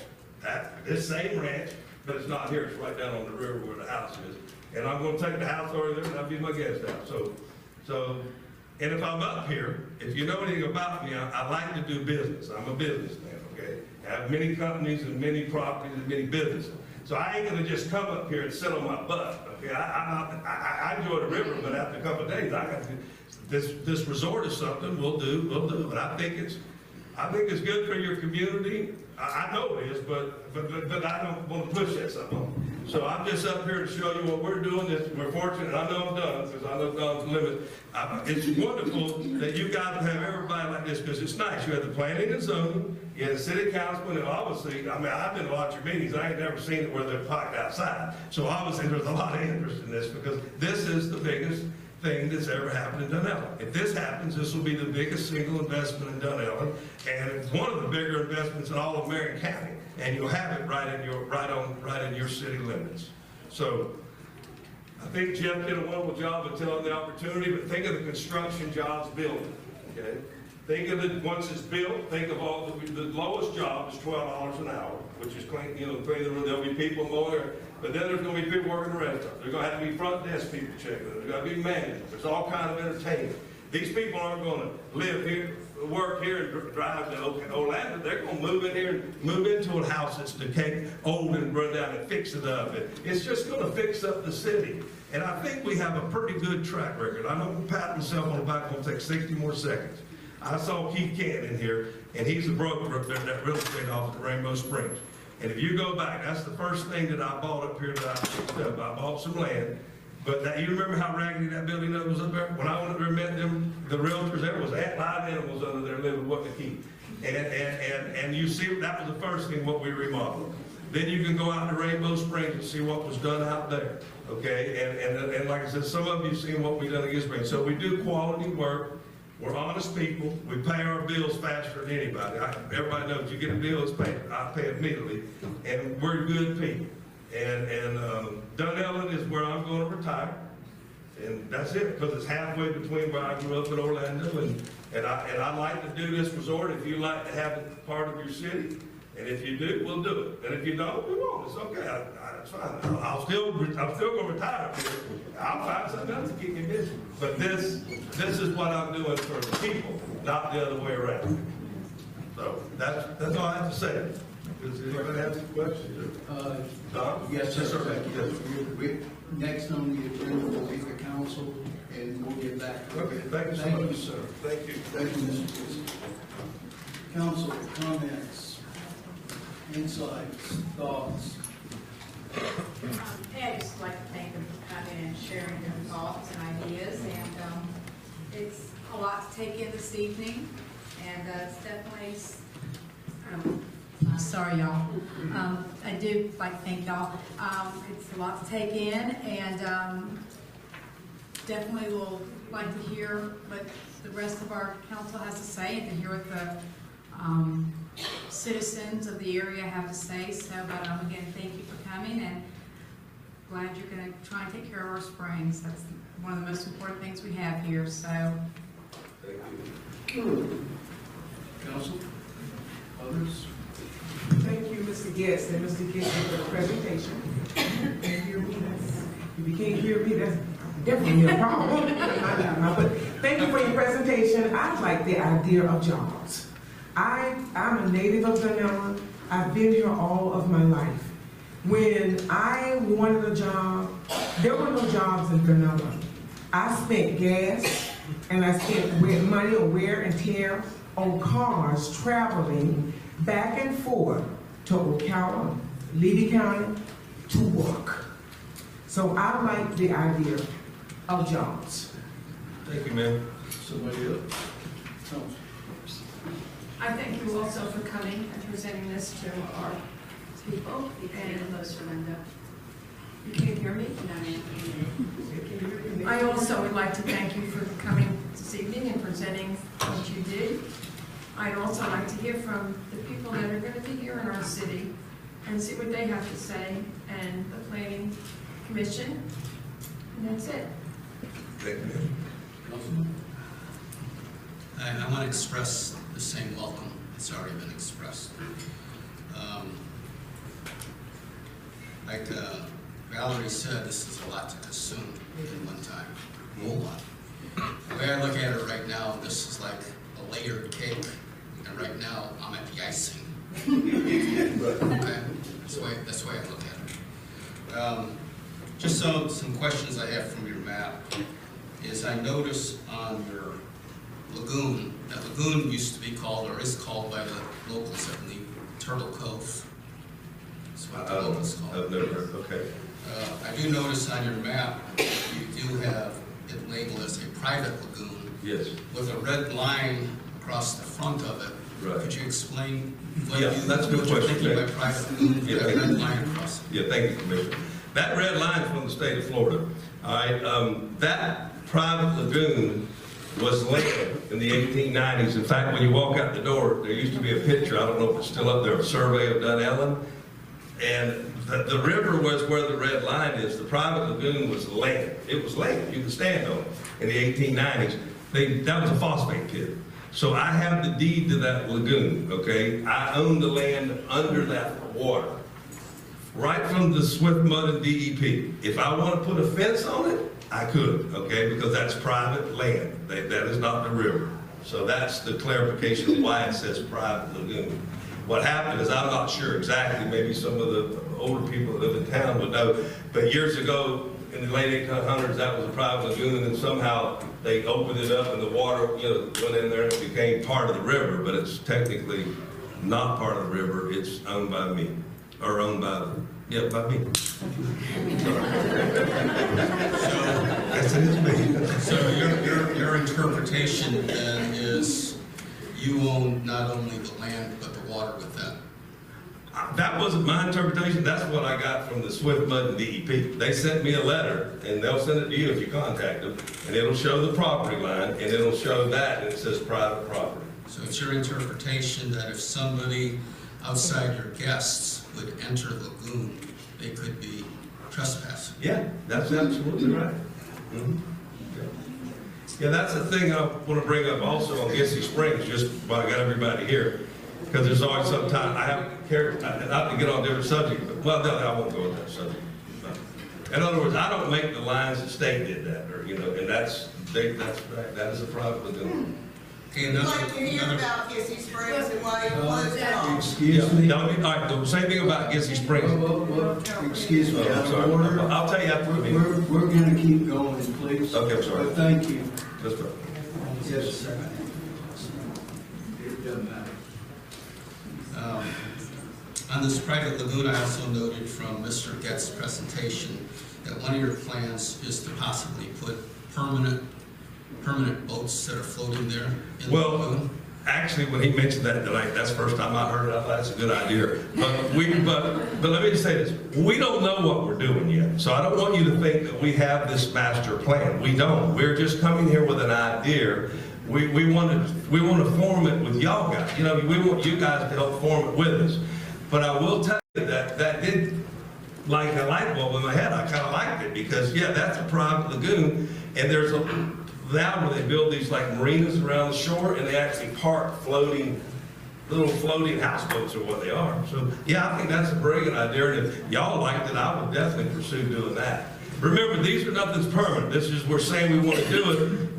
this same ranch, but it's not here. It's right down on the river where the house is. And I'm going to take the house over there and that'll be my guest house. And if I'm up here, if you know anything about me, I like to do business. I'm a businessman, okay? I have many companies and many properties and many businesses. So I ain't going to just come up here and sit on my butt, okay? I enjoy the river, but after a couple of days, I got to do this resort is something we'll do. And I think it's good for your community. I know it is, but I don't want to push that something. So I'm just up here to show you what we're doing. We're fortunate, I know I'm done, because I know Don's limit. It's wonderful that you guys have everybody like this, because it's nice. You have the planning and zoning, you have the city councilman, and obviously, I mean, I've been to a lot of your meetings, and I ain't never seen it where they're parked outside. So obviously, there's a lot of interest in this, because this is the biggest thing that's ever happened in Dunnellon. If this happens, this will be the biggest single investment in Dunnellon, and it's one of the bigger investments in all of Marion County. And you'll have it right in your city limits. So I think Jeff did a wonderful job of telling the opportunity, but think of the construction jobs building. Okay, think of it once it's built. Think of all the lowest job is $12 an hour, which is clean. You know, clean the room. There'll be people mowing there, but then there's going to be people working the restaurant. There's going to have to be front desk people checking. There's going to be managers. There's all kind of entertainment. These people aren't going to live here, work here, and drive to Orlando. They're going to move in here and move into a house that's decayed, old, and run down and fix it up. It's just going to fix up the city. And I think we have a pretty good track record. I know pat myself on the back. It's going to take 60 more seconds. I saw Keith Canton in here, and he's a broker up there in that real estate office at Rainbow Springs. And if you go back, that's the first thing that I bought up here that I picked up. I bought some land. But now, you remember how raggedy that building was up there? When I went up there and met them, the realtors, there was live animals under there living what to keep. And you see, that was the first thing what we remodeled. Then you can go out to Rainbow Springs and see what was done out there. Okay, and like I said, some of you seen what we've done at Springs. So we do quality work. We're honest people. We pay our bills faster than anybody. Everybody knows you get a bill, it's paid. I pay immediately, and we're good people. And Dunnellon is where I'm going to retire, and that's it, because it's halfway between where I grew up in Orlando, and I like to do this resort. If you like to have it part of your city, and if you do, we'll do it. And if you don't, we won't. It's okay. It's fine. I'm still going to retire up here. I'll find something else to keep me busy. But this is what I'm doing for the people, not the other way around. So that's all I have to say. Does anybody have any questions? Don? Yes, sir. Yes. Next on the agenda will be the council, and we'll get back. Okay, thank you so much. Thank you, sir. Thank you. Thank you, Mr. Kiss. Council comments, insights, thoughts. I'd just like to thank them for coming and sharing their thoughts and ideas, and it's a lot to take in this evening, and it's definitely, sorry y'all, I do like to thank y'all. It's a lot to take in, and definitely will like to hear what the rest of our council has to say, and to hear what the citizens of the area have to say. So, but again, thank you for coming, and glad you're going to try and take care of our springs. That's one of the most important things we have here. So, Thank you. Council, others? Thank you, Mr. Getz and Mr. Getz, for the presentation. If you can't hear me, that's definitely a problem. But thank you for your presentation. I like the idea of jobs. I'm a native of Dunnellon. I've been here all of my life. When I wanted a job, there were no jobs in Dunnellon. I spent gas and I spent money on wear and tear on cars traveling back and forth to Ocala, Levy County, to work. So I like the idea of jobs. Thank you, ma'am. Somebody else? Council. I thank you also for coming and presenting this to our people. And Linda. you can't hear me? I also would like to thank you for coming this evening and presenting what you did. I'd also like to hear from the people that are going to be here in our city and see what they have to say, and the Planning Commission. And that's it. Thank you, ma'am. Councilman? I want to express the same welcome that's already been expressed. Like Valerie said, this is a lot to consume at one time, a whole lot. The way I look at it right now, this is like a layered cake, and right now I'm at the icing. Okay? That's the way I look at it. Just some questions I have from your map is I noticed on your lagoon, that lagoon used to be called, or is called by the locals at Turtle Cove. That's what the locals call I've it. never heard, okay. I do notice on your map, you do have it labeled as a private lagoon. Yes. With a red line across the front of it. Right. Could you explain what Yeah, that's a good what you're question. thinking by private lagoon, Yeah, that thank red you. line across it? Yeah, thank you, Commissioner. That red line is from the state of Florida. All right, that private lagoon was land in the 1890s. In fact, when you walk out the door, there used to be a picture, I don't know if it's still up there, a survey of Dunnellon. And the river was where the red line is. The private lagoon was land. It was land. You could stand on it in the 1890s. That was a phosphate pit. So I have the deed to that lagoon, okay? I own the land under that water, right from the Swift Mud and DEP. If I want to put a fence on it, I could, okay? Because that's private land. That is not the river. So that's the clarification of why it says private lagoon. What happened is, I'm not sure exactly, maybe some of the older people that live in town would know, but years ago, in the late 1800s, that was a private lagoon, and then somehow they opened it up and the water, went in there and it became part of the river, but it's technically not part of the river. It's owned by me, or owned by me. Yes, it is me. So your interpretation then is you own not only the land, but the water with that? That wasn't my interpretation. That's what I got from the Swift Mud and DEP. They sent me a letter, and they'll send it to you if you contact them, and it'll show the property line, and it'll show that, and it says private property. So it's your interpretation that if somebody outside your guests would enter the lagoon, they could be trespassing? Yeah, that's absolutely right. Mm-hmm. Yeah, that's the thing I want to bring up also on Gissy Springs, just while I got everybody here, because there's always some time, I haven't cared, not to get on different subjects, but, well, no, I won't go with that subject. No. In other words, I don't make the lines, the state did that, or, and that's right, that is a private lagoon. Okay, We'd like to hear about Gissy Springs and why you want it off. Excuse me? All right, the same thing about Gissy Springs. Excuse me, Oh, I'm out sorry. of order. I'll tell you after the meeting. We're gonna keep going, please. Okay, I'm sorry. But thank you. That's right. Yes, sir. It doesn't matter. On this private lagoon, I also noted from Mr. Getz's presentation that one of your plans is to possibly put permanent boats that are floating there in the lagoon. Actually, when he mentioned that tonight, that's the first time I heard it. I thought that's a good idea. But let me just say this: we don't know what we're doing yet. So I don't want you to think that we have this master plan. We don't. We're just coming here with an idea. We want to form it with y'all guys. We want you guys to help form it with us. But I will tell you that did like a light bulb in my head. I kind of liked it because that's a private lagoon, and there's now where they build these like marinas around the shore, and they actually park little floating houseboats are what they are. So I think that's a brilliant idea, and if y'all liked it, I would definitely pursue doing that. Remember, these are nothing's permanent. This is, we're saying we want to do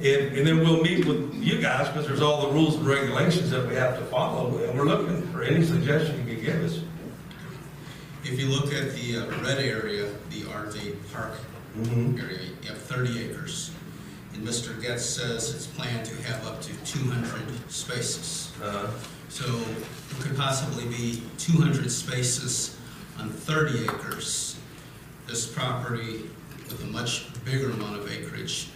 it, and then we'll meet with you guys because there's all the rules and regulations that we have to follow, and we're looking for any suggestion you can give us. If you look at the red area, the RV park area, you have 30 acres. And Mr. Getz says it's planned to have up to 200 spaces. So it could possibly be 200 spaces on 30 acres. This property with a much bigger amount of acreage,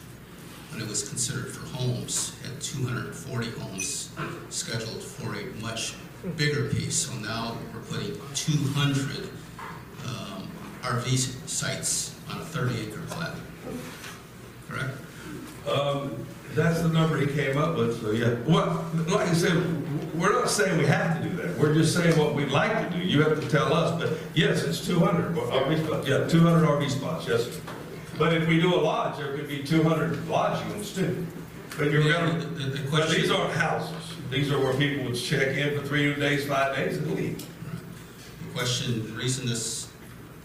when it was considered for homes, had 240 homes scheduled for a much bigger piece. So now we're putting 200 RV sites on a 30-acre plat. Correct? That's the number he came up with, so Well, like I said, we're not saying we have to do that. We're just saying what we'd like to do. You have to tell us, but yes, it's 200 RV spots. Yeah, 200 RV spots, yes. But if we do a lodge, there could be 200 lodge units too. But but these aren't houses. These are where people would check in for 3 days, 5 days, and leave. The reason this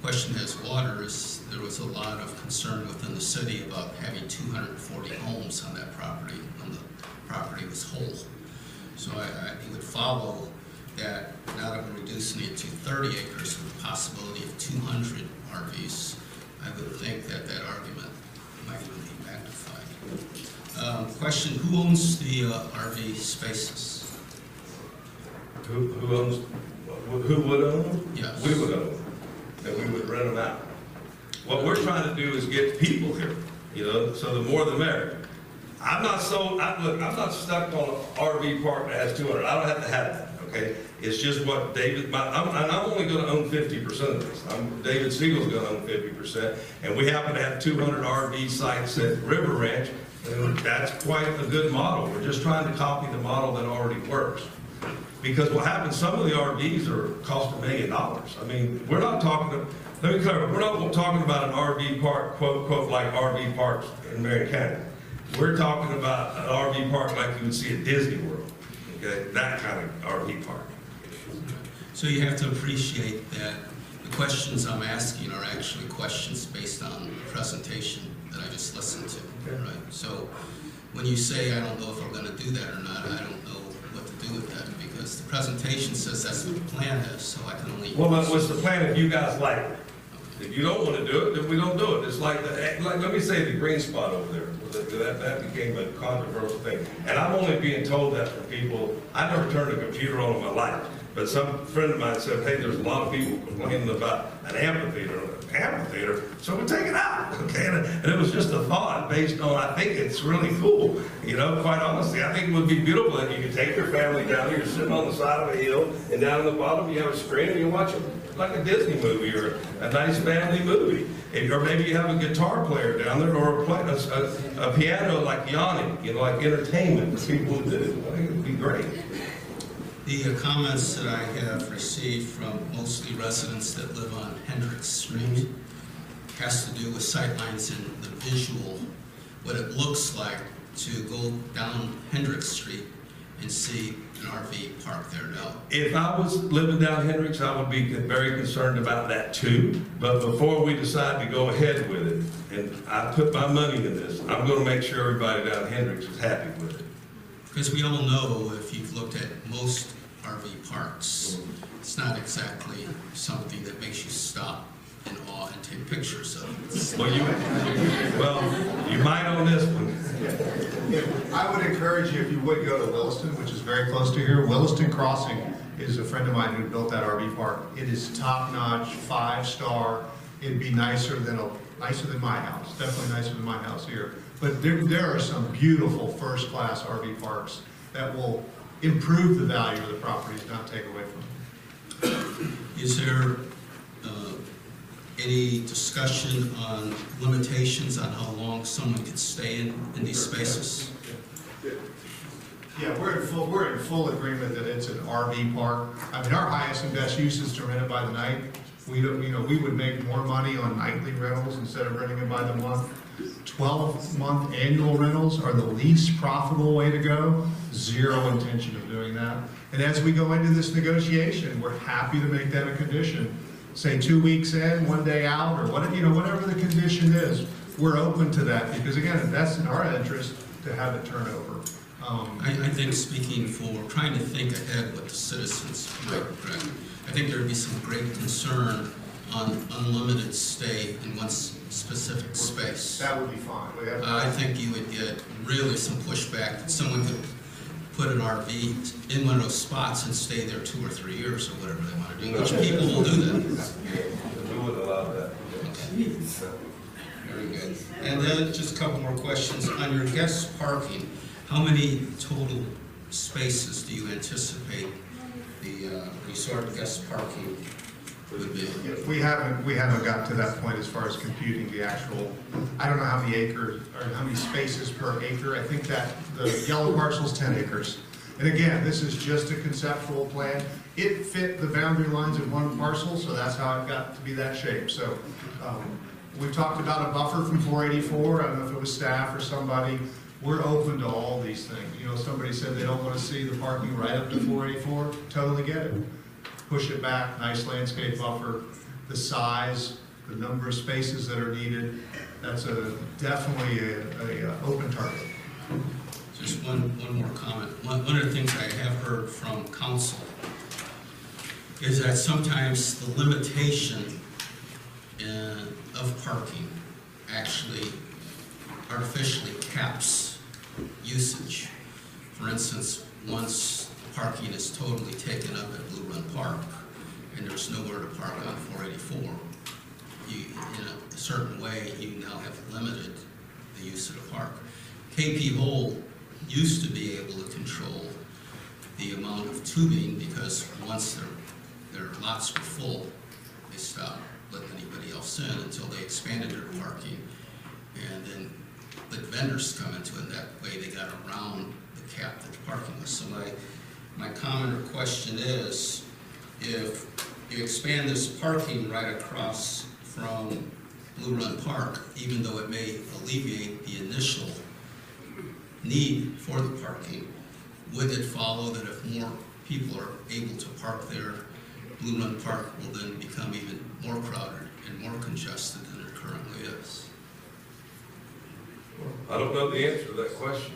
question has water is there was a lot of concern within the city about having 240 homes on that property when the property was whole. So it would follow that now that we're reducing it to 30 acres with the possibility of 200 RVs, I would think that argument might even be magnified. Question, who owns the RV spaces? Who owns Who would own them? Yes. We would own them, and we would rent them out. What we're trying to do is get people here, you know, so the more the merrier. I'm not look, I'm not stuck on an RV park that has 200. I don't have to have that, okay? It's just what David, I'm only gonna own 50% of this. David Siegel's gonna own 50%, and we happen to have 200 RV sites at River Ranch, and that's quite a good model. We're just trying to copy the model that already works. Because what happens, some of the RVs cost $1 million. I mean, we're not talking, let me clarify, we're not talking about an RV park, quote, quote, like RV parks in Marion County. We're talking about an RV park like you would see at Disney World, okay? That kind of RV park. So you have to appreciate that the questions I'm asking are actually questions based on the presentation that I just listened to, right? So when you say, I don't know if I'm gonna do that or not, I don't know what to do with that, because the presentation says that's what the plan is, so I can only... Well, what's the plan if you guys like it? If you don't want to do it, then we don't do it. It's like, let me say the green spot over there. That became a controversial thing. And I'm only being told that from people, I never turned a computer on in my life. But some friend of mine said, hey, there's a lot of people complaining about an amphitheater, so we take it out, okay? And it was just a thought based on, I think it's really cool, you know, quite honestly. I think it would be beautiful if you could take your family down here, you're sitting on the side of a hill, and down in the bottom you have a screen and you watch it like a Disney movie or a nice family movie. Or maybe you have a guitar player down there or a piano like Yanni, you know, like entertainment for people to do. I think it would be great. The comments that I have received from mostly residents that live on Hendricks Street has to do with sightlines and the visual, what it looks like to go down Hendricks Street and see an RV park there now. If I was living down Hendricks, I would be very concerned about that too. But before we decide to go ahead with it, and I put my money in this, I'm going to make sure everybody down Hendricks is happy with it. Because we all know, if you've looked at most RV parks, it's not exactly something that makes you stop in awe and take pictures of it. Well, you might on this one. I would encourage you, if you would, go to Williston, which is very close to here. Williston Crossing is a friend of mine who built that RV park. It is top-notch, 5-star. It'd be nicer than my house, definitely nicer than my house here. But there are some beautiful first-class RV parks that will improve the value of the properties, not take away from them. Is there any discussion on limitations on how long someone can stay in these spaces? Yeah, we're in full agreement that it's an RV park. I mean, our highest and best use is to rent it by the night. We would make more money on nightly rentals instead of renting it by the month. 12-month annual rentals are the least profitable way to go. Zero intention of doing that. And as we go into this negotiation, we're happy to make that a condition. Say 2 weeks in, 1 day out, or whatever the condition is, we're open to that, because again, that's in our interest to have it turn over. I think, speaking for trying to think ahead what the citizens might regret, I think there would be some great concern on unlimited stay in one specific space. That would be fine. I think you would get really some pushback that someone could put an RV in one of those spots and stay there 2 or 3 years or whatever they want to do, which people will do that. We would allow that. Okay. Very good. And then just a couple more questions. On your guest parking, how many total spaces do you anticipate the resort guest parking would be? We haven't gotten to that point as far as computing the actual. I don't know how many acres or how many spaces per acre. I think that the yellow parcel is 10 acres. And again, this is just a conceptual plan. It fit the boundary lines of one parcel, so that's how it got to be that shape. So we've talked about a buffer from 484. I don't know if it was staff or somebody. We're open to all these things. You know, somebody said they don't want to see the parking right up to 484. Totally get it. Push it back, nice landscape buffer, the size, the number of spaces that are needed. That's definitely a open target. Just one more comment. One of the things I have heard from council is that sometimes the limitation of parking actually artificially caps usage. For instance, once parking is totally taken up at Blue Run Park, and there's nowhere to park on 484, you, in a certain way, you now have limited the use of the park. KP Hole used to be able to control the amount of tubing because once their lots were full, they stopped letting anybody else in until they expanded their parking. And then let vendors come into it. That way they got around the cap that the parking was. So my comment or question is, if you expand this parking right across from Blue Run Park, even though it may alleviate the initial need for the parking, would it follow that if more people are able to park there, Blue Run Park will then become even more crowded and more congested than it currently is? I don't know the answer to that question.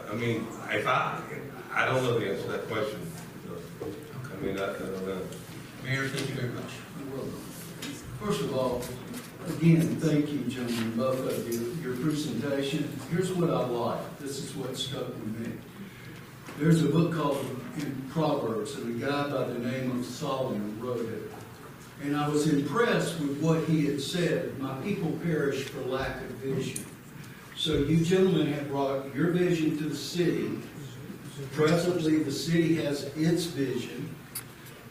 I mean, I don't know the answer to that question. I mean, I don't know. Mayor, thank you very much. First of all, again, thank you, gentlemen, both of you, your presentation. Here's what I like. This is what stuck with me. There's a book called in Proverbs, and a guy by the name of Solomon wrote it. And I was impressed with what he had said. My people perish for lack of vision. So you gentlemen have brought your vision to the city. Presently, the city has its vision.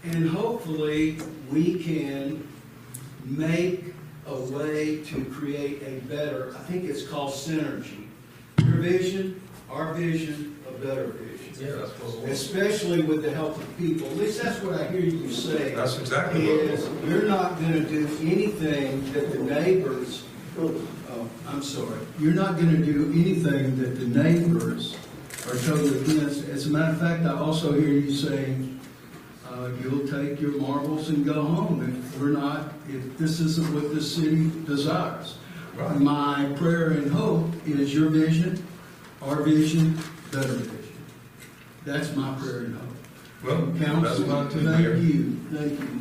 And hopefully, we can make a way to create a better, I think it's called synergy. Your vision, our vision, a better vision. Yeah, that's what we'll Especially with the help of people. At least that's what I hear you say. That's exactly what is you're not going to do anything that the neighbors, I'm sorry, you're not going to do anything that the neighbors are totally against. As a matter of fact, I also hear you saying, you'll take your marbles and go home if this isn't what the city desires. Right. My prayer and hope is your vision, our vision, better vision. That's my prayer and hope. Well, Council, that's fine too,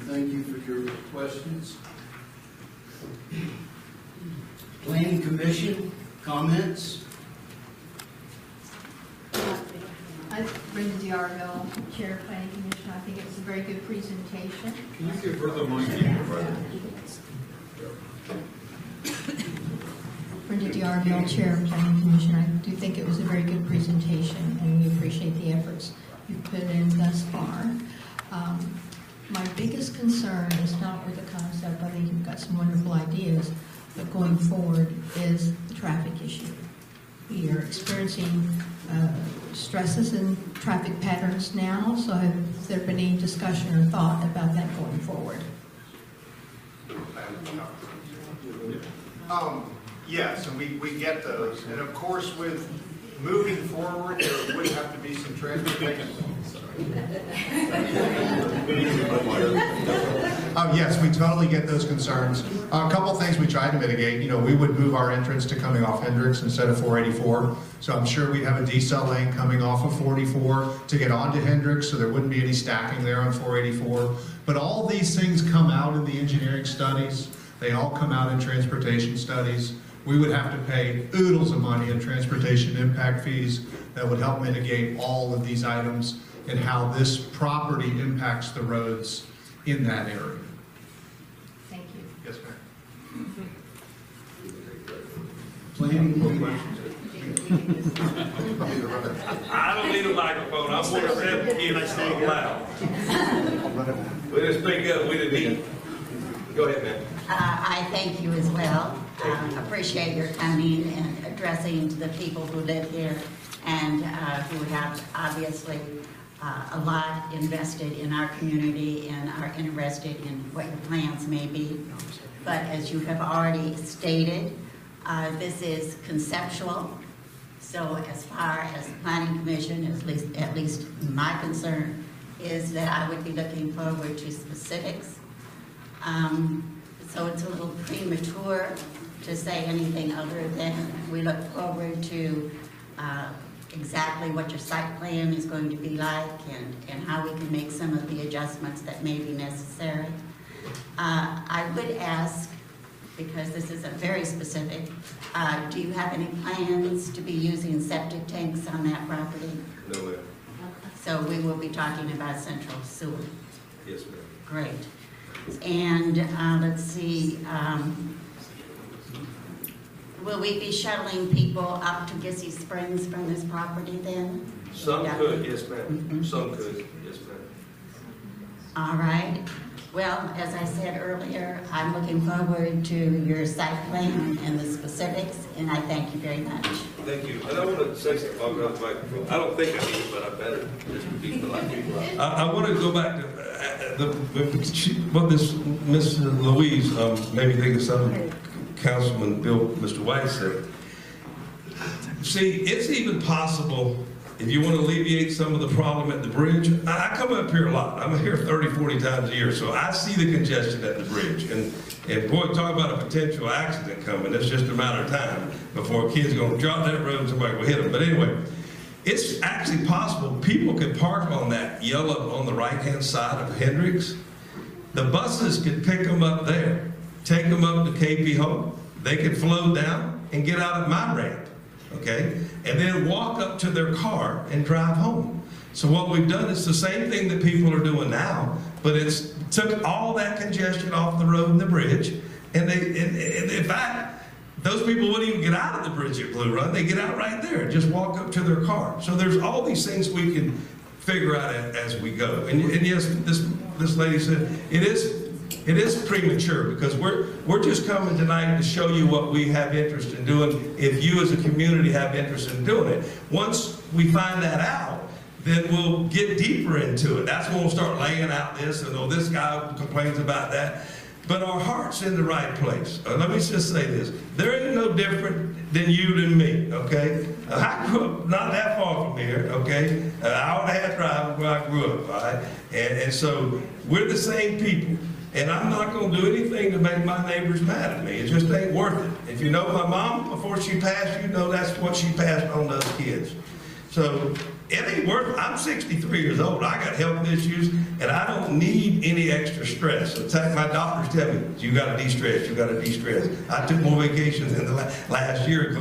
thank you for your questions. Planning Commission, comments? I'm Brenda D'Arville, Chair of Planning Commission. I think it was a very good presentation. Can you give her the mic? Brenda D'Arville, Chair of Planning Commission. I do think it was a very good presentation, and we appreciate the efforts you've put in thus far. My biggest concern is not with the concept. I think you've got some wonderful ideas, but going forward is the traffic issue. We are experiencing stresses in traffic patterns now, so has there been any discussion or thought about that going forward? Yes, and we get those. And of course, with moving forward, there would have to be some transportation. Yes, we totally get those concerns. A couple things we tried to mitigate. We would move our entrance to coming off Hendricks instead of 484. So I'm sure we'd have a decel lane coming off of 44 to get onto Hendricks, so there wouldn't be any stacking there on 484. But all these things come out in the engineering studies. They all come out in transportation studies. We would have to pay oodles of money in transportation impact fees that would help mitigate all of these items and how this property impacts the roads in that area. Thank you. Yes, ma'am. Planning. I don't need a microphone. I'm 47 kids loud. We just speak up. We didn't need. Go ahead, ma'am. I thank you as well. Appreciate your coming and addressing the people who live here and who have obviously a lot invested in our community and are interested in what your plans may be. But as you have already stated, this is conceptual. So as far as the Planning Commission, at least my concern is that I would be looking forward to specifics. So it's a little premature to say anything other than we look forward to exactly what your site plan is going to be like and how we can make some of the adjustments that may be necessary. I would ask, because this is a very specific, do you have any plans to be using septic tanks on that property? No, ma'am. So we will be talking about central sewer. Yes, ma'am. Great. And let's see, will we be shuttling people up to Gissy Springs from this property then? Some could, yes, ma'am. Some could, yes, ma'am. All right. Well, as I said earlier, I'm looking forward to your site plan and the specifics, and I thank you very much. Thank you. And I want to say something on the microphone. I don't think I need it, but I better just to be polite. I want to go back to what this Miss Louise made me think of something Councilman Mr. White said. See, it's even possible, if you want to alleviate some of the problem at the bridge, I come up here a lot. I'm here 30, 40 times a year, so I see the congestion at the bridge. And boy, talk about a potential accident coming. It's just a matter of time before a kid's going to drop that road and somebody will hit them. But anyway, it's actually possible people could park on that yellow on the right-hand side of Hendricks. The buses could pick them up there, take them up to KP Home. They could flow down and get out of my ramp. Okay, and then walk up to their car and drive home. So what we've done is the same thing that people are doing now, but it's took all that congestion off the road and the bridge, and in fact, those people wouldn't even get out of the bridge at Blue Run. They get out right there, just walk up to their car. So there's all these things we can figure out as we go. And yes, this lady said it is premature because we're just coming tonight to show you what we have interest in doing if you as a community have interest in doing it. Once we find that out, then we'll get deeper into it. That's when we'll start laying out this and oh, this guy complains about that. But our heart's in the right place. Let me just say this. There ain't no different than you than me, okay? I grew up not that far from here, okay? An hour and a half drive where I grew up, all right? And so we're the same people. And I'm not going to do anything to make my neighbors mad at me. It just ain't worth it. If you know my mom before she passed, you know that's what she passed on to us kids. So it ain't worth it. I'm 63 years old. I got health issues, and I don't need any extra stress. In fact, my doctors tell me, you got to de-stress, you got to de-stress. I took more vacations in the last year,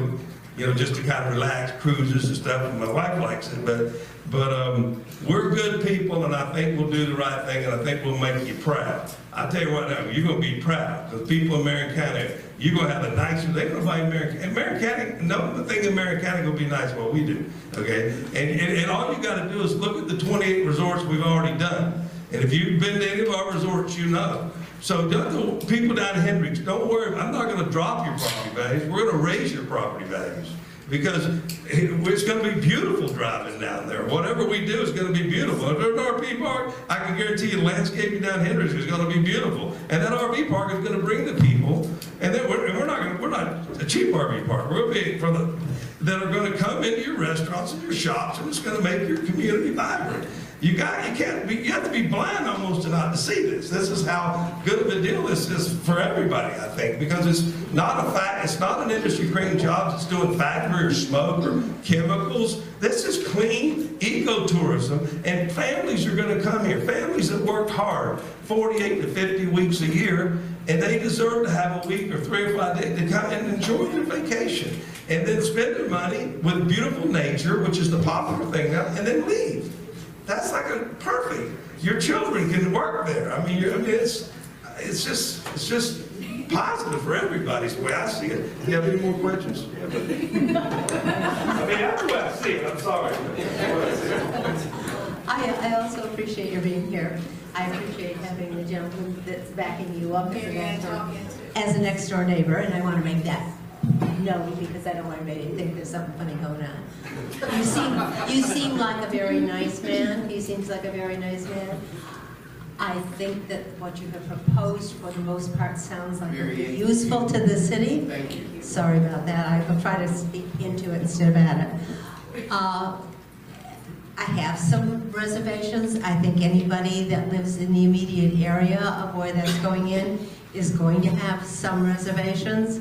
you know, just to kind of relax, cruises and stuff, and my wife likes it. But we're good people, and I think we'll do the right thing, and I think we'll make you proud. I tell you what now, you're going to be proud, because people in Marion County, you're going to have a nicer, they're going to find Marion County, no thing in Marion County going to be nice what we do, okay? And all you got to do is look at the 28 resorts we've already done. And if you've been to any of our resorts, you know. So the people down in Hendricks, don't worry, I'm not going to drop your property values, we're going to raise your property values. Because it's going to be beautiful driving down there. Whatever we do is going to be beautiful. If there's an RV park, I can guarantee you the landscaping down Hendricks is going to be beautiful. And that RV park is going to bring the people. And then we're not a cheap RV park. We're going to be that are going to come into your restaurants and your shops, and it's going to make your community vibrant. You have to be blind almost to not to see this. This is how good of a deal this is for everybody, I think, because it's not an industry creating jobs. It's doing factory or smoke or chemicals. This is clean ecotourism, and families are going to come here. Families that worked hard, 48 to 50 weeks a year, and they deserve to have a week or 3 or 5 days to come and enjoy their vacation, and then spend their money with beautiful nature, which is the popular thing now, and then leave. That's like a perfect. Your children can work there. I mean, it's just positive for everybody. Is the way I see it. Do you have any more questions? I mean, that's the way I see it. I'm sorry. I also appreciate your being here. I appreciate having the gentleman that's backing you up as a next door neighbor, and I want to make that known because I don't want anybody to think there's something funny going on. You seem like a very nice man. He seems like a very nice man. I think that what you have proposed, for the most part, sounds like it would be useful to the city. Thank you. Sorry about that. I will try to speak into it instead of at it. I have some reservations. I think anybody that lives in the immediate area of where that's going in is going to have some reservations.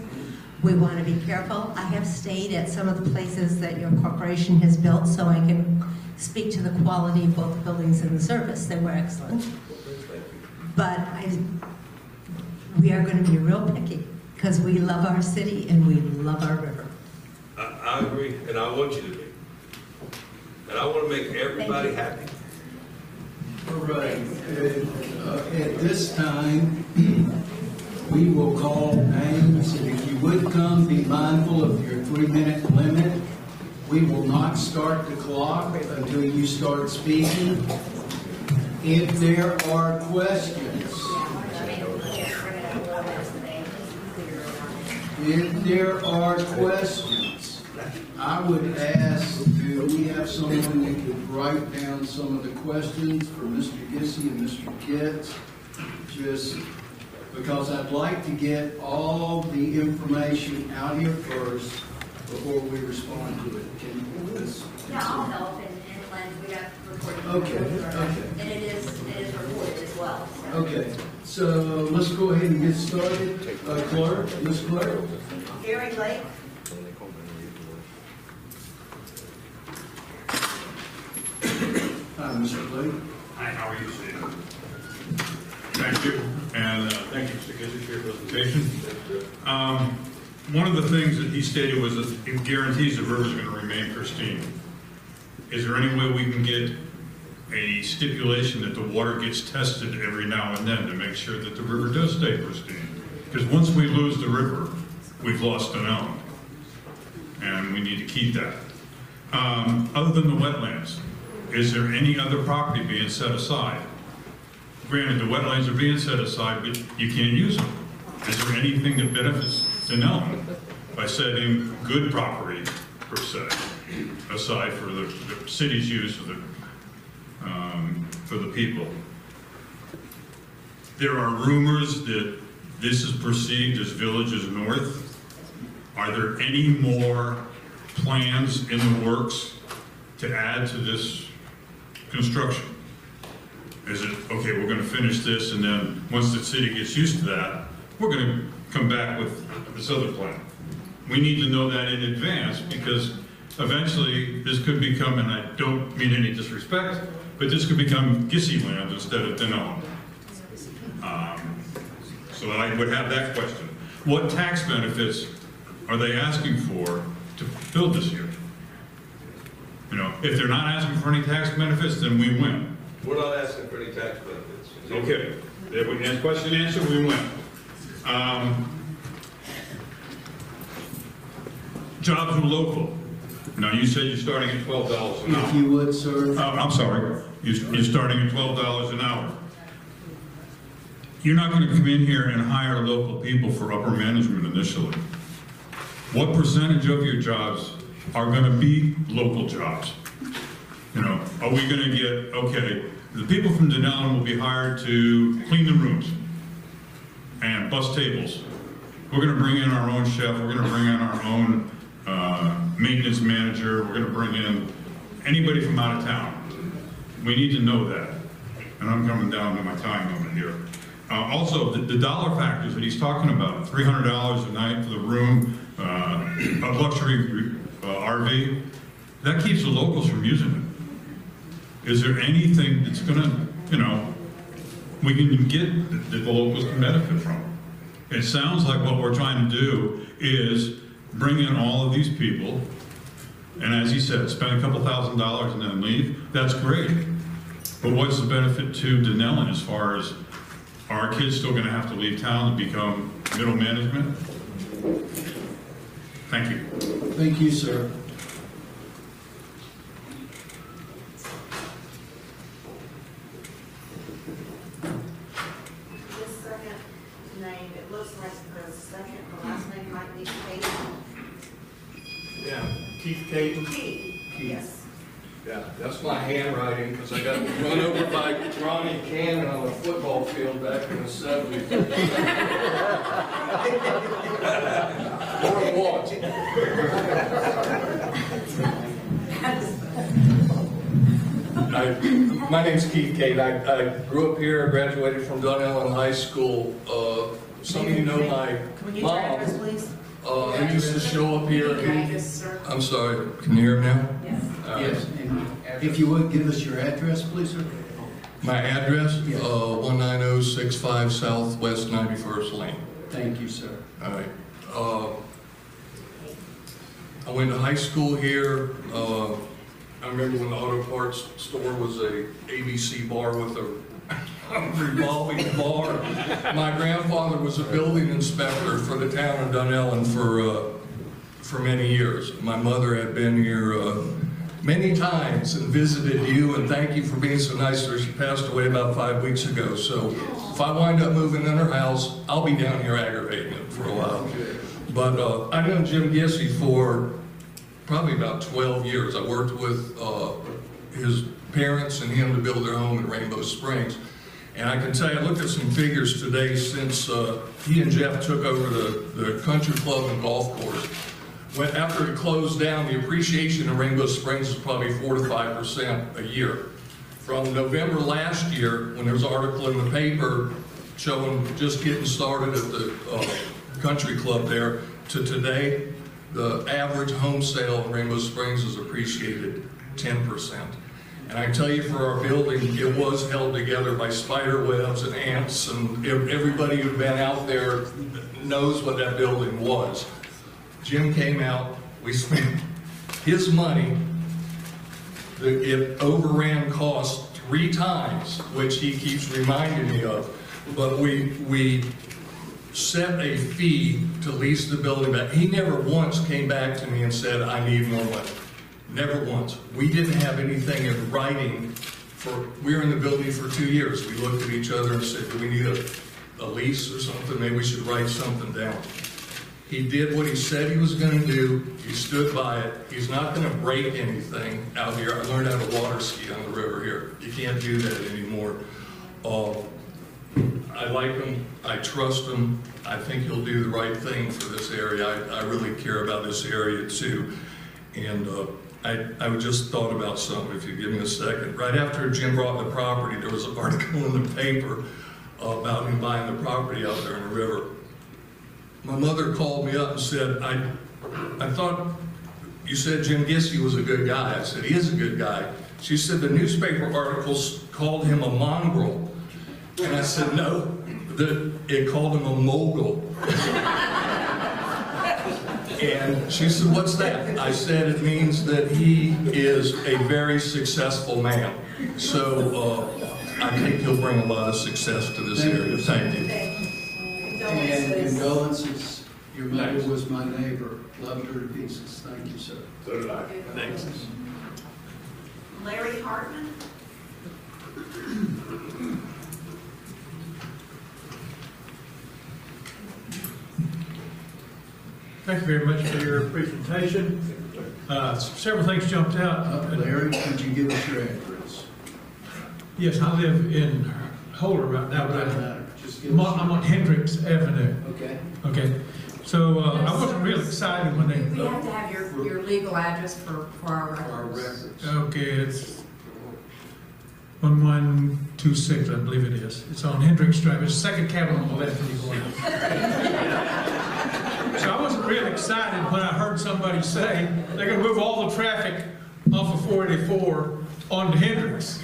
We want to be careful. I have stayed at some of the places that your corporation has built, so I can speak to the quality of both the buildings and the service. They were excellent. But we are going to be real picky because we love our city and we love our river. I agree, and I want you to be. And I want to make everybody happy. All right. At this time, we will call names, and if you would come, be mindful of your 3-minute limit. We will not start the clock until you start speaking. If there are questions, I would ask, do we have someone that could write down some of the questions for Mr. Gissy and Mr. Getz? Just because I'd like to get all the information out here first before we respond to it. Can you do this? Yeah, I'll help, and we got recording. Okay. And it is recorded as well. So. Okay, so let's go ahead and get started. Clerk, Ms. Clerk. Gary Lake. Hi, Mr. Blake. Hi, how are you today? Thank you, and thank you, Mr. Gissy, for your presentation. One of the things that he stated was that it guarantees the river is going to remain pristine. Is there any way we can get a stipulation that the water gets tested every now and then to make sure that the river does stay pristine? Because once we lose the river, we've lost Dunnellon, and we need to keep that. Other than the wetlands, is there any other property being set aside? Granted, the wetlands are being set aside, but you can't use them. Is there anything that benefits Dunnellon by setting good property, per se, aside for the city's use for the people? There are rumors that this is perceived as Villages North. Are there any more plans in the works to add to this construction? Is it, okay, we're going to finish this, and then once the city gets used to that, we're going to come back with this other plan? We need to know that in advance, because eventually this could become, and I don't mean any disrespect, but this could become Gissy land instead of Dunnellon. So I would have that question. What tax benefits are they asking for to build this here? You know, if they're not asking for any tax benefits, then we win. We're not asking for any tax benefits. Okay, if question answered, we win. Jobs are local. Now, you said you're starting at $12 an hour. If you would, sir. I'm sorry. You're starting at $12 an hour. You're not going to come in here and hire local people for upper management initially. What percentage of your jobs are going to be local jobs? You know, are we going to get, okay, the people from Dunnellon will be hired to clean the rooms and bus tables. We're going to bring in our own chef. We're going to bring in our own maintenance manager. We're going to bring in anybody from out of town. We need to know that. And I'm coming down to my time limit here. Also, the dollar factors that he's talking about, $300 a night for the room, a luxury RV, that keeps the locals from using it. Is there anything that's going to, you know, we can get that the locals can benefit from? It sounds like what we're trying to do is bring in all of these people, and as he said, spend a couple $1,000s and then leave. That's great. But what's the benefit to Dunnellon as far as, are our kids still going to have to leave town to become middle management? Thank you. Thank you, sir. This second name, it looks like the second, the last name might be Caton. Yeah, Keith Caton. Keith, yes. Yeah, that's my handwriting, because I got run over by Ronnie Cannon on a football field back in the 70s. More than once. My name's Keith Caton. I grew up here, graduated from Dunnellon High School. Some of you know my Can we get your address, please? I used to show up here. I'm sorry, can you hear me now? Yes. Yes, and if you would, give us your address, please, sir. My address, Yes. 19065 Southwest 91st Lane. Thank you, sir. All right. I went to high school here. I remember when the auto parts store was a ABC bar with a revolving bar. My grandfather was a building inspector for the town of Dunnellon for many years. My mother had been here many times and visited you, and thank you for being so nice to her. She passed away about 5 weeks ago, so if I wind up moving in her house, I'll be down here aggravating it for a while. But I've known Jim Gissy for probably about 12 years. I worked with his parents and him to build their home in Rainbow Springs. And I can tell you, I looked at some figures today since he and Jeff took over the country club and golf course. After it closed down, the appreciation in Rainbow Springs is probably 4 to 5% a year. From November last year, when there was an article in the paper showing just getting started at the country club there, to today, the average home sale in Rainbow Springs is appreciated 10%. And I can tell you, for our building, it was held together by spider webs and ants, and everybody who'd been out there knows what that building was. Jim came out, we spent his money, it overran costs 3 times, which he keeps reminding me of, but we set a fee to lease the building back. He never once came back to me and said, I need more money. Never once. We didn't have anything in writing we were in the building for 2 years. We looked at each other and said, do we need a lease or something? Maybe we should write something down. He did what he said he was going to do. He stood by it. He's not going to break anything out here. I learned how to water ski on the river here. You can't do that anymore. I like him. I trust him. I think he'll do the right thing for this area. I really care about this area too. And I just thought about something, if you give me a second. Right after Jim bought the property, there was an article in the paper about him buying the property out there in the river. My mother called me up and said, I thought you said Jim Gissy was a good guy. I said, he is a good guy. She said the newspaper articles called him a mongrel. And I said, no, it called him a mogul. And she said, what's that? I said, it means that he is a very successful man. So I think he'll bring a lot of success to this area. Thank you. And condolences. Your mother was my neighbor. Loved her to pieces. Thank you, sir. So did I. Thanks. Larry Hartman. Thank you very much for your presentation. Several things jumped out. Larry, could you give us your address? Yes, I live in Holder right now. But I'm on Hendricks Avenue. Okay. Okay. So I wasn't real excited when they... We have to have your legal address for our records. Okay, it's 1126, I believe it is. It's on Hendricks Drive. It's the second cabin on the left when you go out. So I wasn't real excited when I heard somebody say they're going to move all the traffic off of 484 onto Hendricks.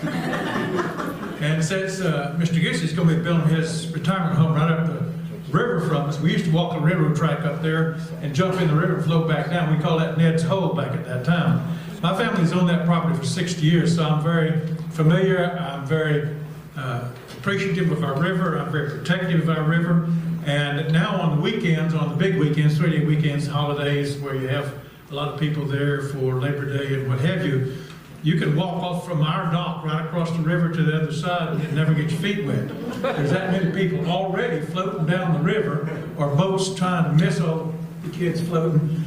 And since Mr. Gissy's going to be building his retirement home right up the river from us, we used to walk the railroad track up there and jump in the river and float back down. We call that Ned's Hole back at that time. My family's owned that property for 60 years, so I'm very familiar. I'm very appreciative of our river. I'm very protective of our river. And now on the weekends, on the big weekends, 3-day weekends, holidays, where you have a lot of people there for Labor Day and what have you, you can walk off from our dock right across the river to the other side and never get your feet wet. There's that many people already floating down the river, or boats trying to miss all the kids floating.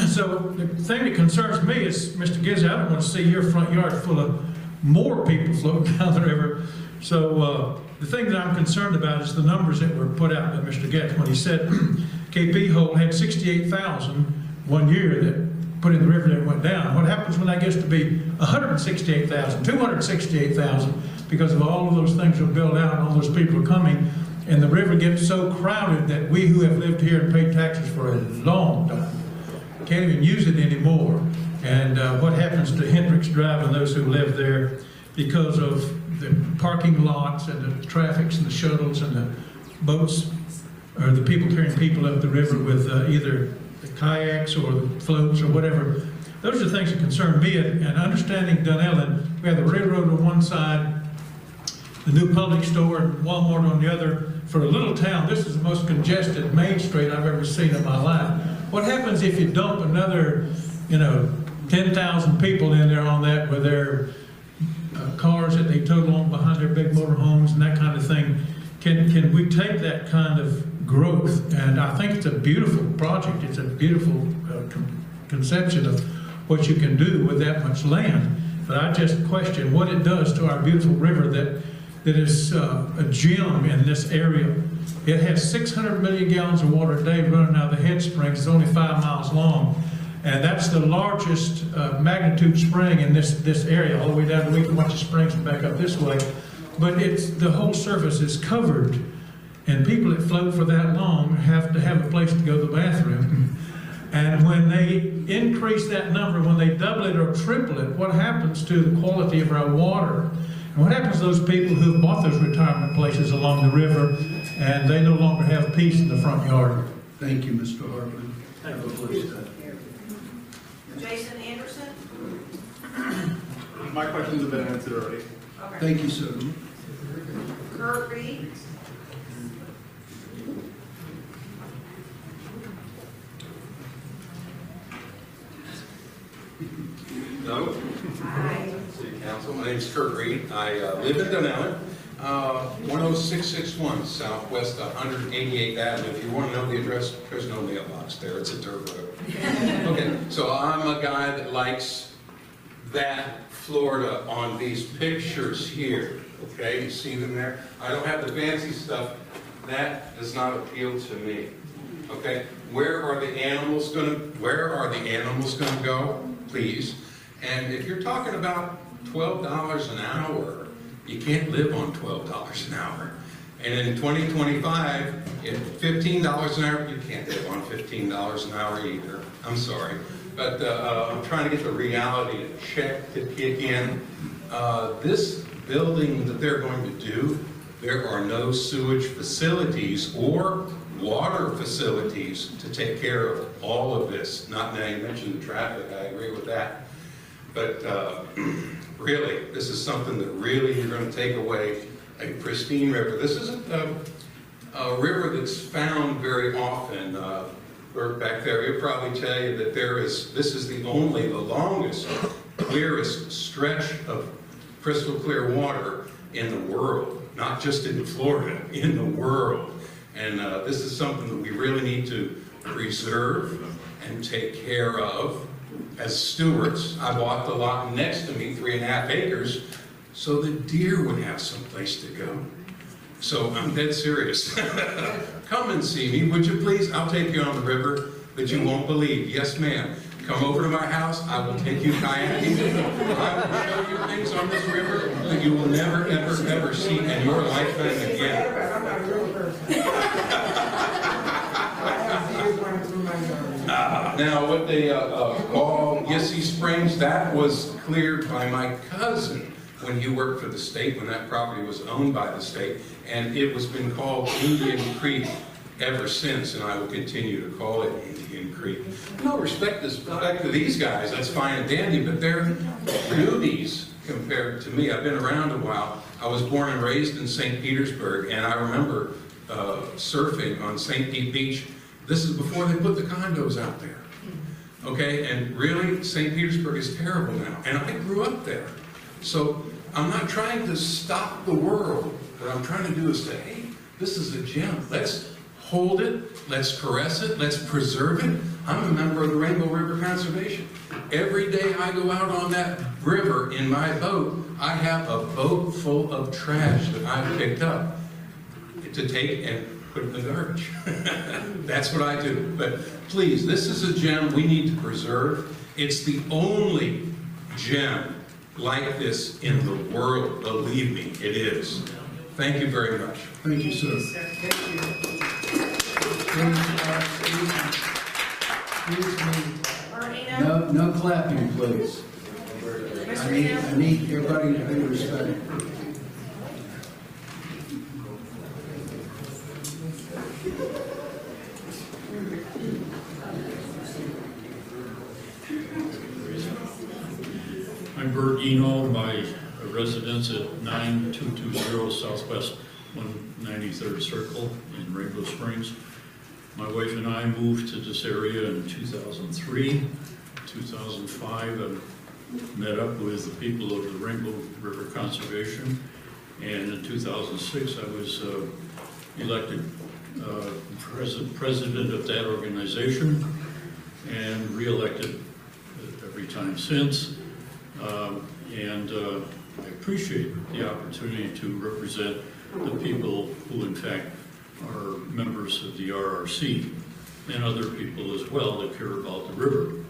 So the thing that concerns me is, Mr. Gissy, I don't want to see your front yard full of more people floating down the river. So the thing that I'm concerned about is the numbers that were put out by Mr. Getz when he said KP Hole had 68,000 one year that put in the river that went down. What happens when that gets to be 168,000, 268,000, because of all of those things are built out and all those people are coming, and the river gets so crowded that we who have lived here and paid taxes for a long time can't even use it anymore. And what happens to Hendricks Drive and those who live there because of the parking lots and the traffics and the shuttles and the boats, or the people carrying people up the river with either the kayaks or the floats or whatever. those are the things that concern me, and understanding Dunnellon, we have the railroad on one side, the new public store and Walmart on the other. For a little town, this is the most congested main street I've ever seen in my life. What happens if you dump another, 10,000 people in there on that with their cars that they total on behind their big motor homes and that kind of thing? Can we take that kind of growth? And I think it's a beautiful project. It's a beautiful conception of what you can do with that much land. But I just question what it does to our beautiful river that is a gem in this area. It has 600 million gallons of water a day running out of the head springs. It's only 5 miles long. And that's the largest magnitude spring in this area, all the way down to we can watch the springs and back up this way. But the whole surface is covered, and people that float for that long have to have a place to go to the bathroom. And when they increase that number, when they double it or triple it, what happens to the quality of our water? And what happens to those people who have bought those retirement places along the river and they no longer have peace in the front yard? Thank you, Mr. Hartman. Have a please. Jason Anderson? My questions have been answered already. Okay. Thank you, sir. Kurt Reed? Hello. Hi. City Council. My name is Kurt Reed. I live in Dunnellon, 10661 Southwest 188th Avenue. If you want to know the address, there's no mailbox there. It's a dirt road. Okay, so I'm a guy that likes that Florida on these pictures here. Okay, you see them there? I don't have the fancy stuff. That does not appeal to me. Okay, where are the animals going to go? Please. And if you're talking about $12 an hour, you can't live on $12 an hour. And in 2025, at $15 an hour, you can't live on $15 an hour either. I'm sorry. But I'm trying to get the reality check to kick in. This building that they're going to do, there are no sewage facilities or water facilities to take care of all of this. Not now, you mentioned the traffic, I agree with that. But really, this is something that really you're going to take away a pristine river. This isn't a river that's found very often. Bert back there, he'll probably tell you that this is the longest, clearest stretch of crystal clear water in the world, not just in Florida, in the world. And this is something that we really need to preserve and take care of. As stewards, I bought the lot next to me, 3.5 acres, so the deer would have some place to go. So I'm dead serious. Come and see me, would you please? I'll take you on the river that you won't believe. Yes, ma'am. Come over to my house. I will take you kayaking. I will show you things on this river that you will never, ever, ever see in your lifetime again. Now, what they call Yissy Springs, that was cleared by my cousin when he worked for the state, when that property was owned by the state, and it was been called Indian Creek ever since, and I will continue to call it Indian Creek. No respect to these guys, that's fine and dandy, but they're newbies compared to me. I've been around a while. I was born and raised in St. Petersburg, and I remember surfing on St. Pete Beach. This is before they put the condos out there. Okay, and really, St. Petersburg is terrible now, and I grew up there. So I'm not trying to stop the world. What I'm trying to do is say, hey, this is a gem. Let's hold it, let's caress it, let's preserve it. I'm a member of the Rainbow River Conservation. Every day I go out on that river in my boat, I have a boat full of trash that I've picked up to take and put in the garbage. That's what I do. But please, this is a gem we need to preserve. It's the only gem like this in the world. Believe me, it is. Thank you very much. Thank you, sir. Marina? No clapping, please. I need everybody to pay respect. Bergino, my residence at 9220 Southwest 193rd Circle in Rainbow Springs. My wife and I moved to this area in 2003, 2005. I met up with the people of the Rainbow River Conservation, and in 2006 I was elected president of that organization and re-elected every time since. I appreciate the opportunity to represent the people who in fact are members of the RRC and other people as well that care about the river.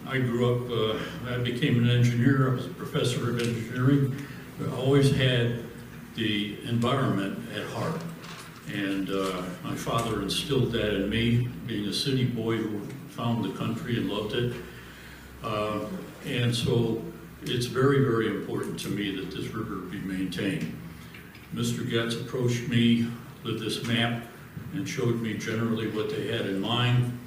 I grew up, I became an engineer, I was a professor of engineering, but always had the environment at heart. And my father instilled that in me, being a city boy who found the country and loved it. And so it's very, very important to me that this river be maintained. Mr. Getz approached me with this map and showed me generally what they had in mind.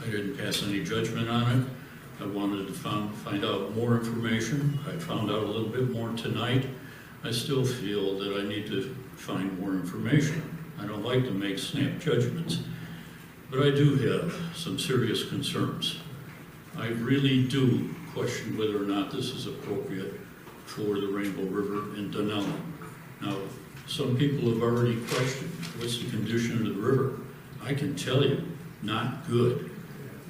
I didn't pass any judgment on it. I wanted to find out more information. I found out a little bit more tonight. I still feel that I need to find more information. I don't like to make snap judgments, but I do have some serious concerns. I really do question whether or not this is appropriate for the Rainbow River in Dunnellon. Now, some people have already questioned what's the condition of the river. I can tell you, not good.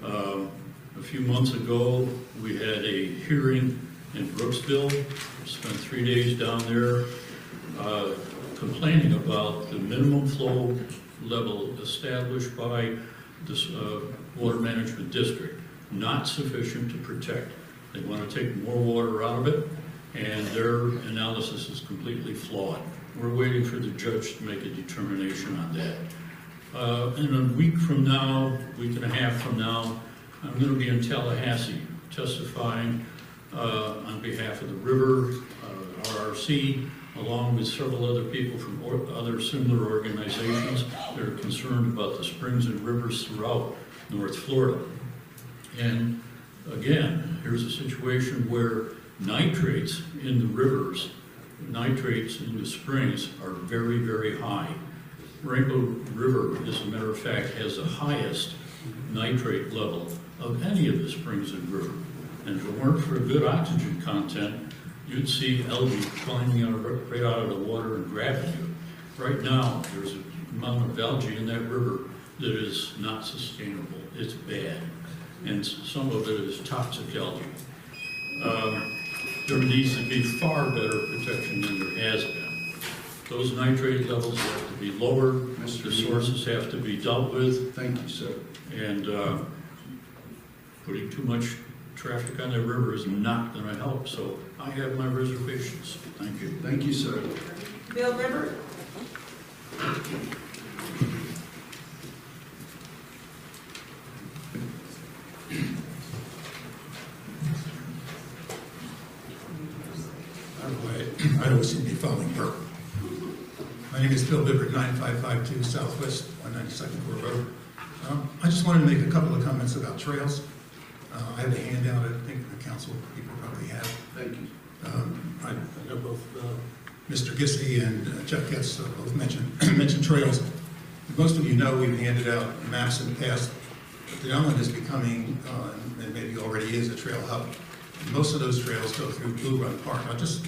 A few months ago, we had a hearing in Brooksville. Spent 3 days down there complaining about the minimum flow level established by this water management district. Not sufficient to protect. They want to take more water out of it, and their analysis is completely flawed. We're waiting for the judge to make a determination on that. In a week from now, week and a half from now, I'm going to be in Tallahassee testifying on behalf of the river, RRC, along with several other people from other similar organizations that are concerned about the springs and rivers throughout North Florida. And again, here's a situation where nitrates in the rivers, nitrates in the springs are very, very high. Rainbow River, as a matter of fact, has the highest nitrate level of any of the springs and rivers. And if it weren't for a good oxygen content, you'd see algae climbing right out of the water and grabbing you. Right now, there's an amount of algae in that river that is not sustainable. It's bad. And some of it is toxic algae. There needs to be far better protection than there has been. Those nitrate levels have to be lowered. The sources have to be dealt with. Thank you, sir. And putting too much traffic on the river is not going to help. So I have my reservations. Thank you. Thank you, sir. Bill Lippert? I don't seem to be following her. My name is Bill Lippert, 9552 Southwest 192nd Court Road. I just wanted to make a couple of comments about trails. I have a handout I think the council people probably have. Thank you. I know both Mr. Gissy and Jeff Getz both mentioned trails. Most of you know we've handed out maps in the past. Dunnellon is becoming, and maybe already is, a trail hub. Most of those trails go through Blue Run Park. I'll just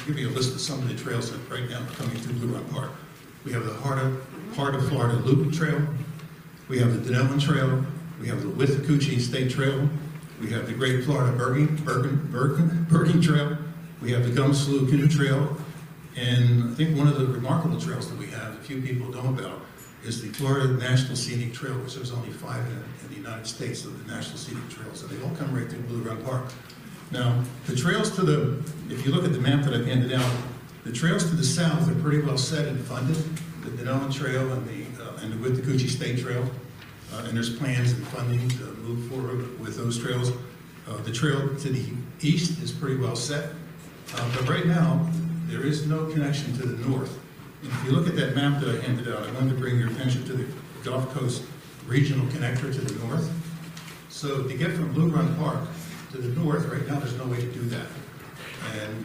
give you a list of some of the trails that right now are coming through Blue Run Park. We have the Heart of Florida Loop Trail. We have the Dunnellon Trail. We have the Withlacoochee State Trail. We have the Great Florida Bergen Trail. We have the Gum Slough Canoe Trail. And I think one of the remarkable trails that we have, a few people know about, is the Florida National Scenic Trail, which there's only 5 in the United States of the National Scenic Trails, and they all come right through Blue Run Park. Now, the trails to the, if you look at the map that I've handed out, the trails to the south are pretty well set and funded. The Dunnellon Trail and the Withlacoochee State Trail, and there's plans and funding to move forward with those trails. The trail to the east is pretty well set, but right now, there is no connection to the north. And if you look at that map that I handed out, I wanted to bring your attention to the Gulf Coast Regional Connector to the north. So to get from Blue Run Park to the north, right now, there's no way to do that. And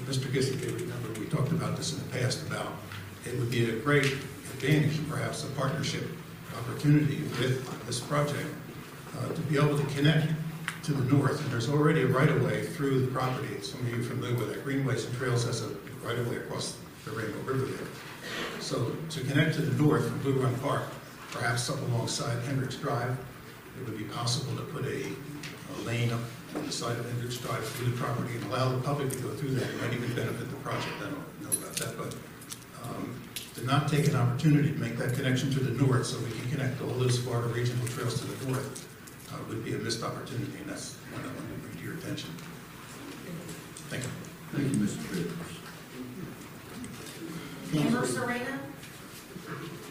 Mr. Gissy, may remember, we talked about this in the past, about it would be a great advantage, and perhaps a partnership opportunity with this project, to be able to connect to the north. And there's already a right-of-way through the property. Some of you are familiar with that. Greenways and Trails has a right-of-way across the Rainbow River there. So to connect to the north from Blue Run Park, perhaps up alongside Hendricks Drive, it would be possible to put a lane up on the side of Hendricks Drive through the property and allow the public to go through that. It might even benefit the project. I don't know about that, but to not take an opportunity to make that connection to the north so we can connect all those Florida regional trails to the north would be a missed opportunity, and that's one I want to bring to your attention. Thank you. Thank you, Mr. Peters. Amber Serena?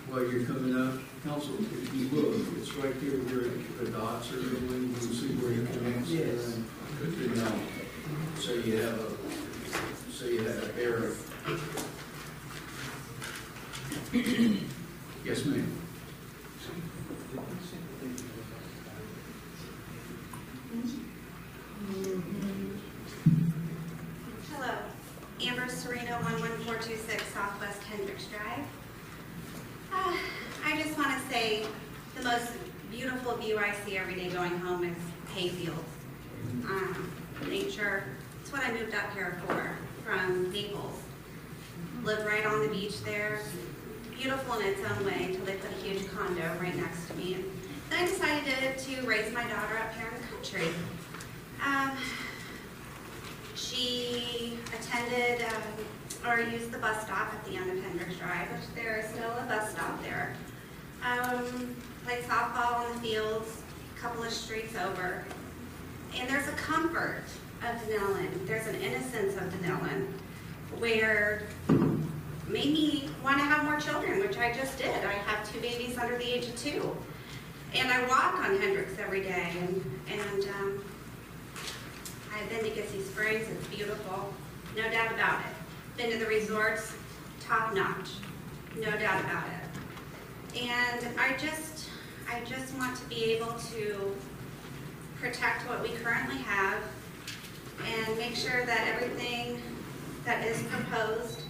While you're coming up, council, if you look, it's right there where the dots are going, you can see where it connects. Yes. And now, say you have a area. Yes, ma'am. Hello, Amber Serena, 11426 Southwest Hendricks Drive. I just want to say the most beautiful view I see every day going home is hayfields. Nature, it's what I moved up here for, from Naples. Live right on the beach there. Beautiful in its own way until they put a huge condo right next to me. And then I decided to raise my daughter up here in the country. She attended or used the bus stop at the end of Hendricks Drive, which there is still a bus stop there. Played softball on the fields, a couple of streets over. And there's a comfort of Dunnellon. There's an innocence of Dunnellon where made me want to have more children, which I just did. I have 2 babies under the age of 2. And I walk on Hendricks every day, and I've been to Gissy Springs. It's beautiful, no doubt about it. Been to the resorts, top notch, no doubt about it. And I just want to be able to protect what we currently have and make sure that everything that is proposed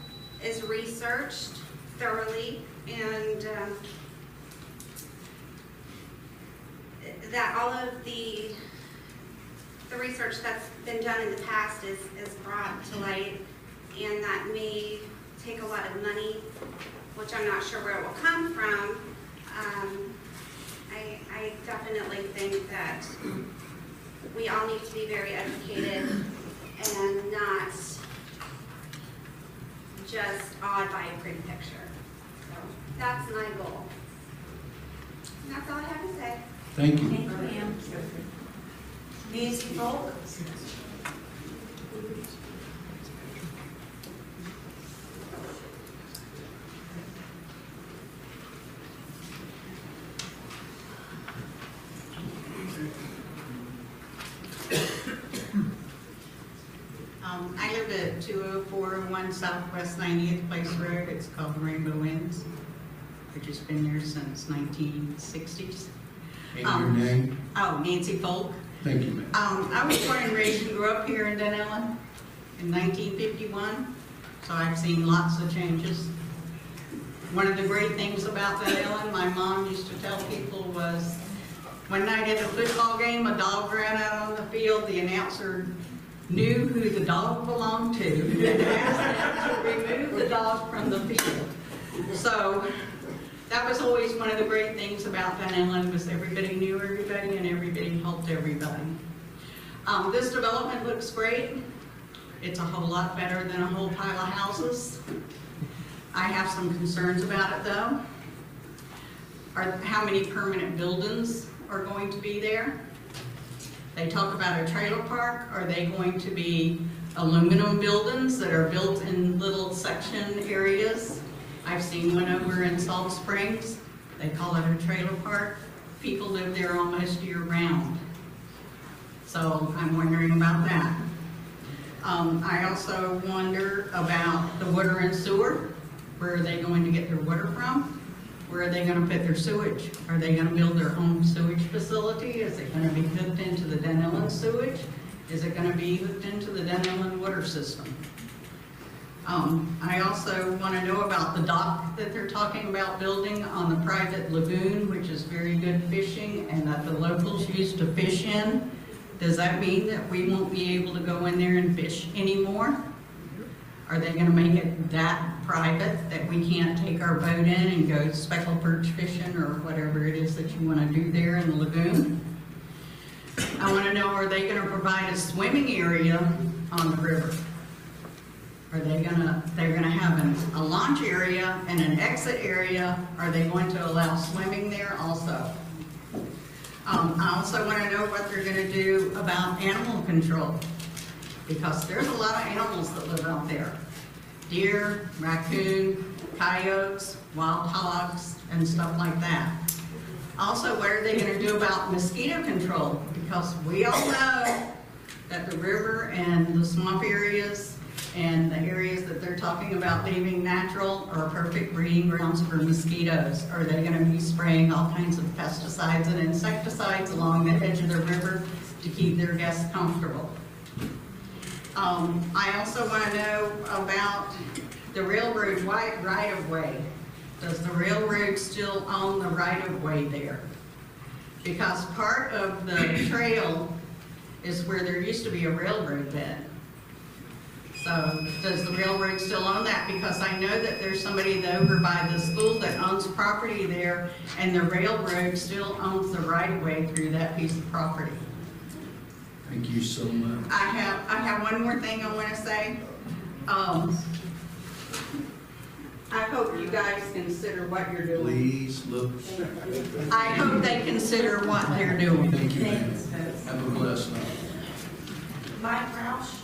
is researched thoroughly, and that all of the research that's been done in the past is brought to light, and that may take a lot of money, which I'm not sure where it will come from. I definitely think that we all need to be very educated and not just awed by a pretty picture. So that's my goal. And that's all I have to say. Thank you. Thank you, ma'am. Nancy Folk? I live at 20401 Southwest 90th Place Road. It's called the Rainbow Inns. I've just been there since 1960s. And your name? Oh, Nancy Folk. Thank you, ma'am. I was born and raised and grew up here in Dunnellon in 1951, so I've seen lots of changes. One of the great things about Dunnellon, my mom used to tell people, was one night at a football game, a dog ran out on the field, the announcer knew who the dog belonged to and asked them to remove the dog from the field. So that was always one of the great things about Dunnellon, was everybody knew everybody and everybody helped everybody. This development looks great. It's a whole lot better than a whole pile of houses. I have some concerns about it though. How many permanent buildings are going to be there? They talk about a trailer park. Are they going to be aluminum buildings that are built in little section areas? I've seen one over in Salt Springs. They call it a trailer park. People live there almost year round. So I'm wondering about that. I also wonder about the water and sewer. Where are they going to get their water from? Where are they gonna put their sewage? Are they gonna build their own sewage facility? Is it gonna be hooked into the Dunnellon sewage? Is it gonna be hooked into the Dunnellon water system? I also want to know about the dock that they're talking about building on the private lagoon, which is very good fishing and that the locals used to fish in. Does that mean that we won't be able to go in there and fish anymore? Are they going to make it that private that we can't take our boat in and go speckled perch fishing or whatever it is that you want to do there in the lagoon? I want to know, are they going to provide a swimming area on the river? Are they they're gonna have a launch area and an exit area? Are they going to allow swimming there also? I also want to know what they're gonna do about animal control, because there's a lot of animals that live out there. Deer, raccoon, coyotes, wild hogs, and stuff like that. Also, what are they gonna do about mosquito control? Because we all know that the river and the swamp areas and the areas that they're talking about leaving natural are perfect breeding grounds for mosquitoes. Are they going to be spraying all kinds of pesticides and insecticides along the edge of the river to keep their guests comfortable? I also want to know about the railroad right-of-way. Does the railroad still own the right-of-way there? Because part of the trail is where there used to be a railroad bed. So does the railroad still own that? Because I know that there's somebody over by the school that owns property there, and the railroad still owns the right-of-way through that piece of property. Thank you so much. I have one more thing I want to say. I hope you guys consider what you're doing. Please look. I hope they consider what they're doing. Thank you, ma'am. Have a blessed night. Mike Roush.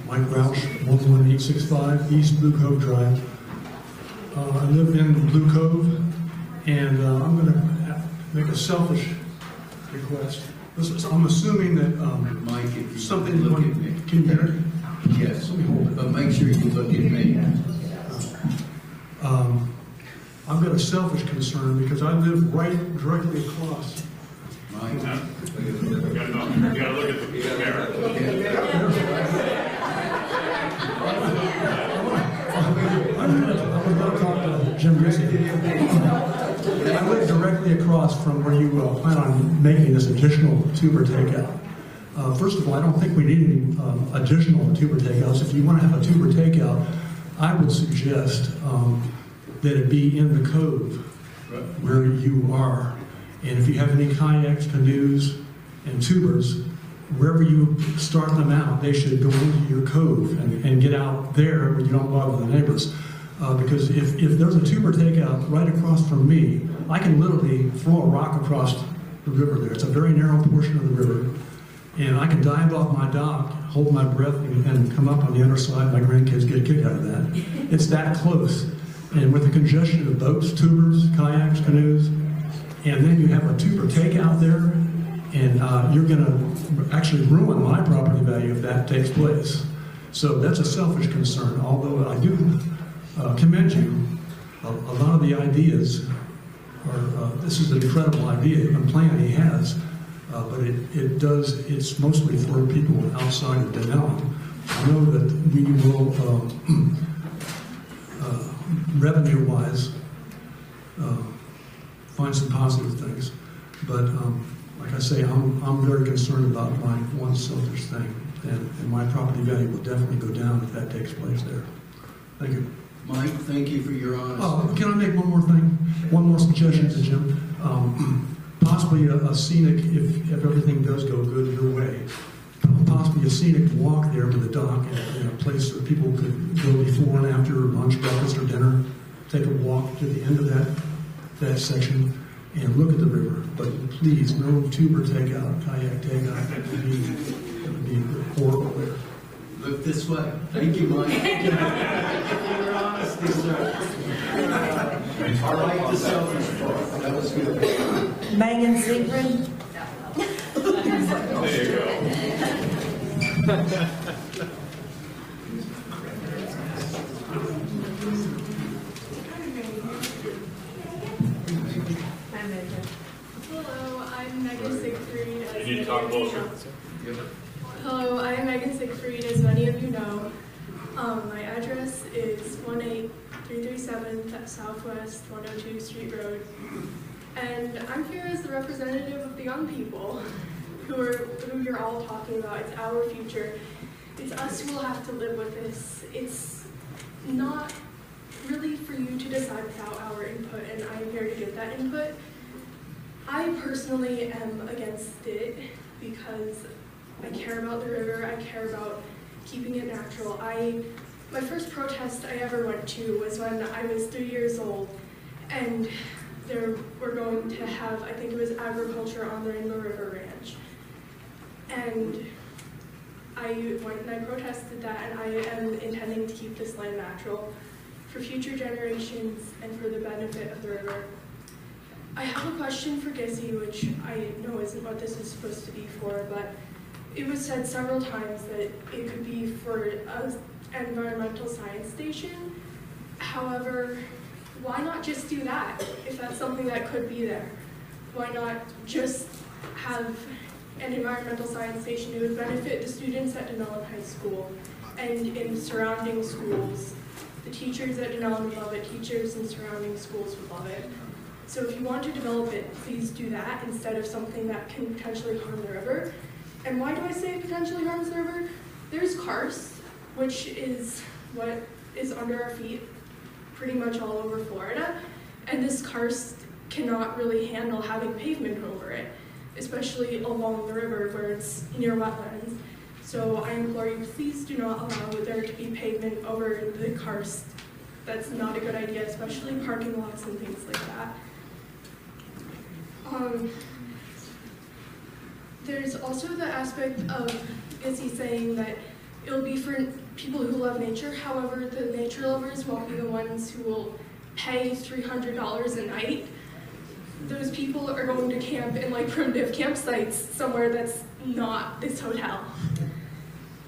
Mike Roush, 11865 East Blue Cove Drive. I live in Blue Cove, and I'm going to make a selfish request. I'm assuming that Mike, if you something. look at me. Can you hear it? Yes, but make sure you look at me. I've got a selfish concern because I live right directly across. Mike, You gotta look at the camera. I'm going to talk to Jim Gissy. I live directly across from where you plan on making this additional tuber takeout. First of all, I don't think we need any additional tuber takeouts. If you want to have a tuber takeout, I would suggest that it be in the cove where you are. And if you have any kayaks, canoes, and tubers, wherever you start them out, they should go into your cove and get out there where you don't bother the neighbors. Because if there's a tuber takeout right across from me, I can literally throw a rock across the river there. It's a very narrow portion of the river. And I can dive off my dock, hold my breath, and come up on the other side. My grandkids get a kick out of that. It's that close. And with the congestion of boats, tubers, kayaks, canoes, and then you have a tuber takeout there, and you're going to actually ruin my property value if that takes place. So that's a selfish concern, although I do commend you. A lot of the ideas are, this is an incredible idea and plan he has, but it's mostly for people outside of Dunnellon. I know that we will, revenue-wise, find some positive things, but like I say, I'm very concerned about my one selfish thing, and my property value will definitely go down if that takes place there. Thank you. Mike, thank you for your honesty. Oh, can I make one more thing? One more suggestion to Jim. Possibly a scenic, if everything does go good your way, possibly a scenic walk there to the dock and a place where people could go before and after lunch, breakfast, or dinner, take a walk to the end of that section and look at the river. But please, no tuber takeout, kayak takeout. It would be horrible there. Look this way. Thank you, Mike. Thank you for your honesty, sir. I like the selfish part. That was good. Megan Siegfried. There you go. Hello, I'm Megan Siegfried. You need to talk closer. Hello, I am Megan Siegfried, as many of you know. My address is 18337 Southwest 102 Street Road. And I'm here as the representative of the young people who you're all talking about. It's our future. It's us who will have to live with this. It's not really for you to decide without our input, and I'm here to give that input. I personally am against it because I care about the river, I care about keeping it natural. My first protest I ever went to was when I was 3 years old, and we're going to have, I think it was agriculture on the Rainbow River Ranch. And I went and I protested that, and I am intending to keep this land natural for future generations and for the benefit of the river. I have a question for Gizzy, which I know isn't what this is supposed to be for, but it was said several times that it could be for an environmental science station. However, why not just do that if that's something that could be there? Why not just have an environmental science station? It would benefit the students at Dunnellon High School and in surrounding schools. The teachers at Dunnellon would love it, teachers in surrounding schools would love it. So if you want to develop it, please do that instead of something that can potentially harm the river. And why do I say it potentially harms the river? There's karst, which is what is under our feet pretty much all over Florida. And this karst cannot really handle having pavement over it, especially along the river where it's near wetlands. So I implore you, please do not allow there to be pavement over the karst. That's not a good idea, especially parking lots and things like that. There's also the aspect of Izzy saying that it'll be for people who love nature. However, the nature lovers won't be the ones who will pay $300 a night. Those people are going to camp in like primitive campsites somewhere that's not this hotel.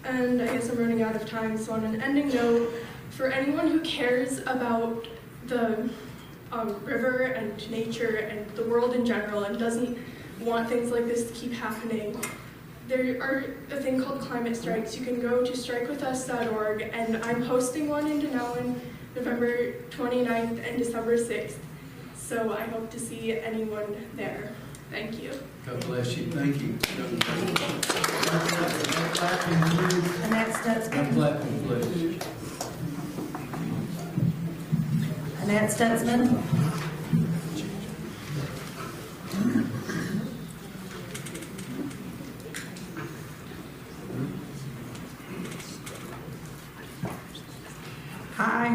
And I guess I'm running out of time, so on an ending note, for anyone who cares about the river and nature and the world in general and doesn't want things like this to keep happening, there are a thing called climate strikes. You can go to strikewithus.org, and I'm hosting one in Dunnellon November 29th and December 6th. So I hope to see anyone there. Thank you. God bless you. Thank you. Annette Stutzman. Please. Annette Stutzman. Hi,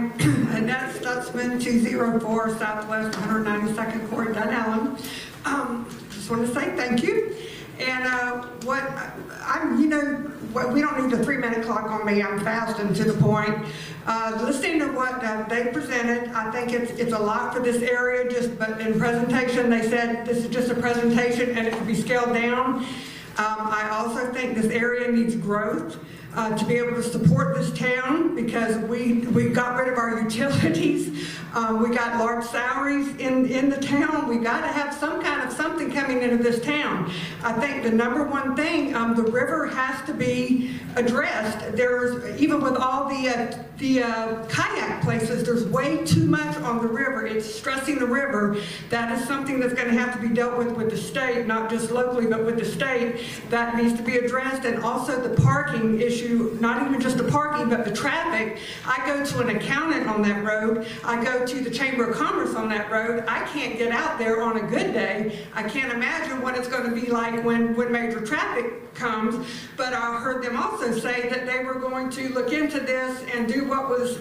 Annette Stutzman, 204 Southwest 192nd Court, Dunnellon. Just want to say thank you. And we don't need a 3-minute clock on me. I'm fast and to the point. Listening to what they presented, I think it's a lot for this area. But in presentation, they said this is just a presentation and it can be scaled down. I also think this area needs growth. To be able to support this town, because we got rid of our utilities. We got large salaries in the town. We got to have some kind of something coming into this town. I think the number one thing, the river has to be addressed. There's, even with all the kayak places, there's way too much on the river. It's stressing the river. That is something that's going to have to be dealt with the state, not just locally, but with the state. That needs to be addressed. And also the parking issue, not even just the parking, but the traffic. I go to an accountant on that road. I go to the Chamber of Commerce on that road. I can't get out there on a good day. I can't imagine what it's going to be like when major traffic comes. But I heard them also say that they were going to look into this and do what was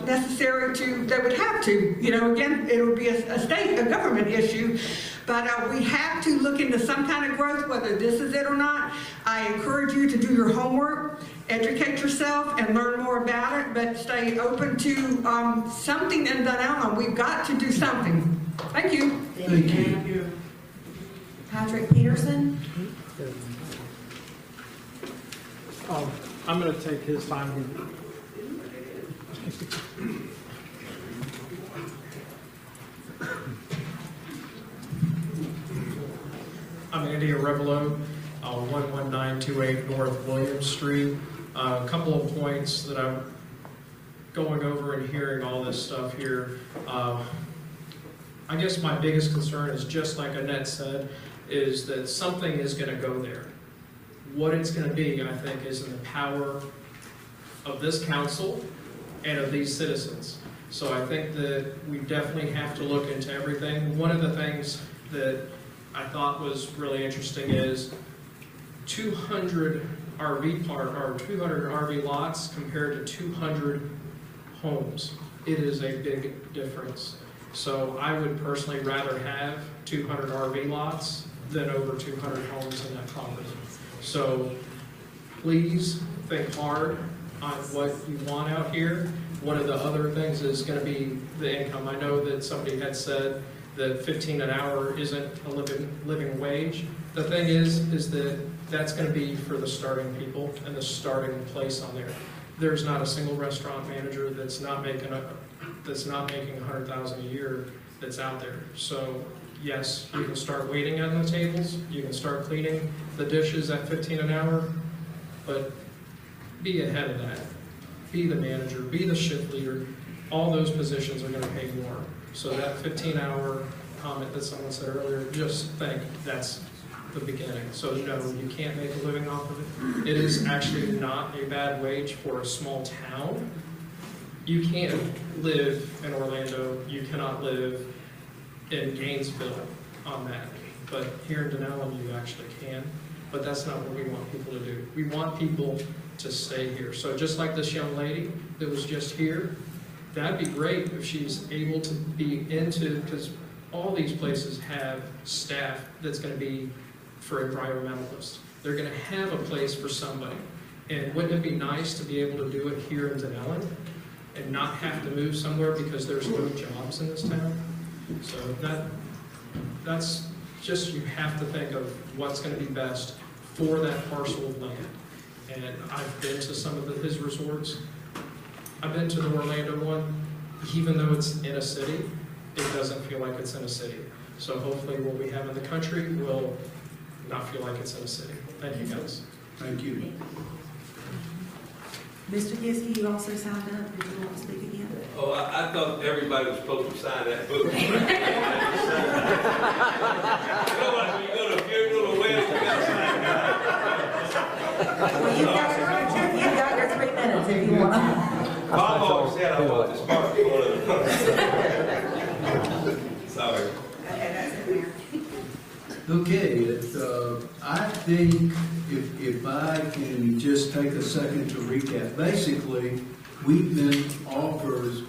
necessary they would have to. Again, it would be a government issue. But we have to look into some kind of growth, whether this is it or not. I encourage you to do your homework, educate yourself, and learn more about it, but stay open to something in Dunnellon. We've got to do something. Thank you. Thank you. Patrick Peterson? I'm going to take his time. I'm Andy Arevalo, 11928 North Williams Street. A couple of points that I'm going over and hearing all this stuff here. I guess my biggest concern is, just like Annette said, is that something is going to go there. What it's going to be, I think, is in the power of this council and of these citizens. So I think that we definitely have to look into everything. One of the things that I thought was really interesting is 200 RV park or 200 RV lots compared to 200 homes. It is a big difference. So I would personally rather have 200 RV lots than over 200 homes in that property. So please think hard on what you want out here. One of the other things is going to be the income. I know that somebody had said that 15 an hour isn't a living wage. The thing is that that's going to be for the starting people and the starting place on there. There's not a single restaurant manager that's not making $100,000 a year that's out there. So yes, you can start waiting on the tables, you can start cleaning the dishes at 15 an hour, but be ahead of that. Be the manager, be the shift leader. All those positions are going to pay more. So that 15-hour comment that someone said earlier, just think that's the beginning. So no, you can't make a living off of it. It is actually not a bad wage for a small town. You can't live in Orlando, you cannot live in Gainesville on that. But here in Dunnellon, you actually can. But that's not what we want people to do. We want people to stay here. So just like this young lady that was just here, that'd be great if she's able to be into, because all these places have staff that's going to be for environmentalists. They're going to have a place for somebody. And wouldn't it be nice to be able to do it here in Dunnellon and not have to move somewhere because there's no jobs in this town? So that's just, you have to think of what's going to be best for that parcel of land. And I've been to some of his resorts. I've been to the Orlando one. Even though it's in a city, it doesn't feel like it's in a city. So hopefully what we have in the country will not feel like it's in a city. Thank you, guys. Thank you. Mr. Giske, you also signed up. Did you want to speak again? Oh, I thought everybody was supposed to sign that book. You know what, when you go to a funeral or wedding, you got to sign that. Well, you've got your 3 minutes if you want. Bob always said I want to start with one of them. Sorry. Okay, that's it, Mayor. Okay, I think if I can just take a second to recap. Basically, we've been offered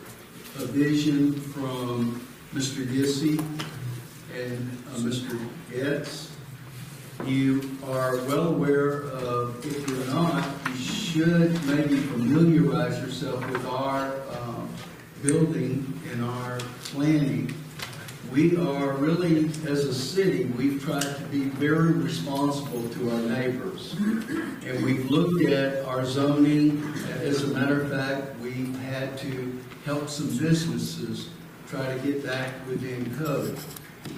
a vision from Mr. Giske and Mr. Getz. You are well aware of, if you're not, you should maybe familiarize yourself with our building and our planning. We are really, as a city, we've tried to be very responsible to our neighbors. And we've looked at our zoning. As a matter of fact, we've had to help some businesses try to get back within code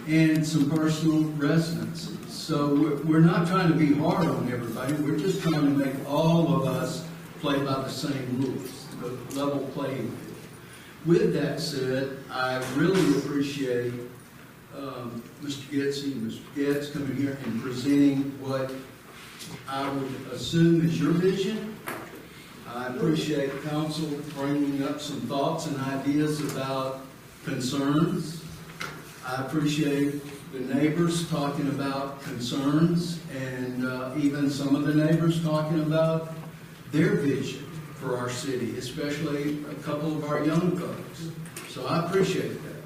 and some personal residences. So we're not trying to be hard on everybody. We're just trying to make all of us play by the same rules, the level playing field. With that said, I really appreciate Mr. Getz and Mr. Getz coming here and presenting what I would assume is your vision. I appreciate council bringing up some thoughts and ideas about concerns. I appreciate the neighbors talking about concerns, and even some of the neighbors talking about their vision for our city, especially a couple of our young folks. So I appreciate that.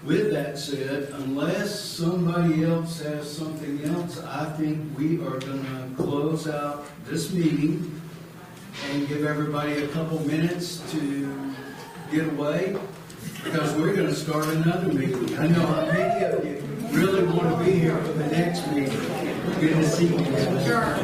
With that said, unless somebody else has something else, I think we are going to close out this meeting and give everybody a couple minutes to get away, because we're going to start another meeting. I know many of you really want to be here for the next meeting. Good to see you. Sure.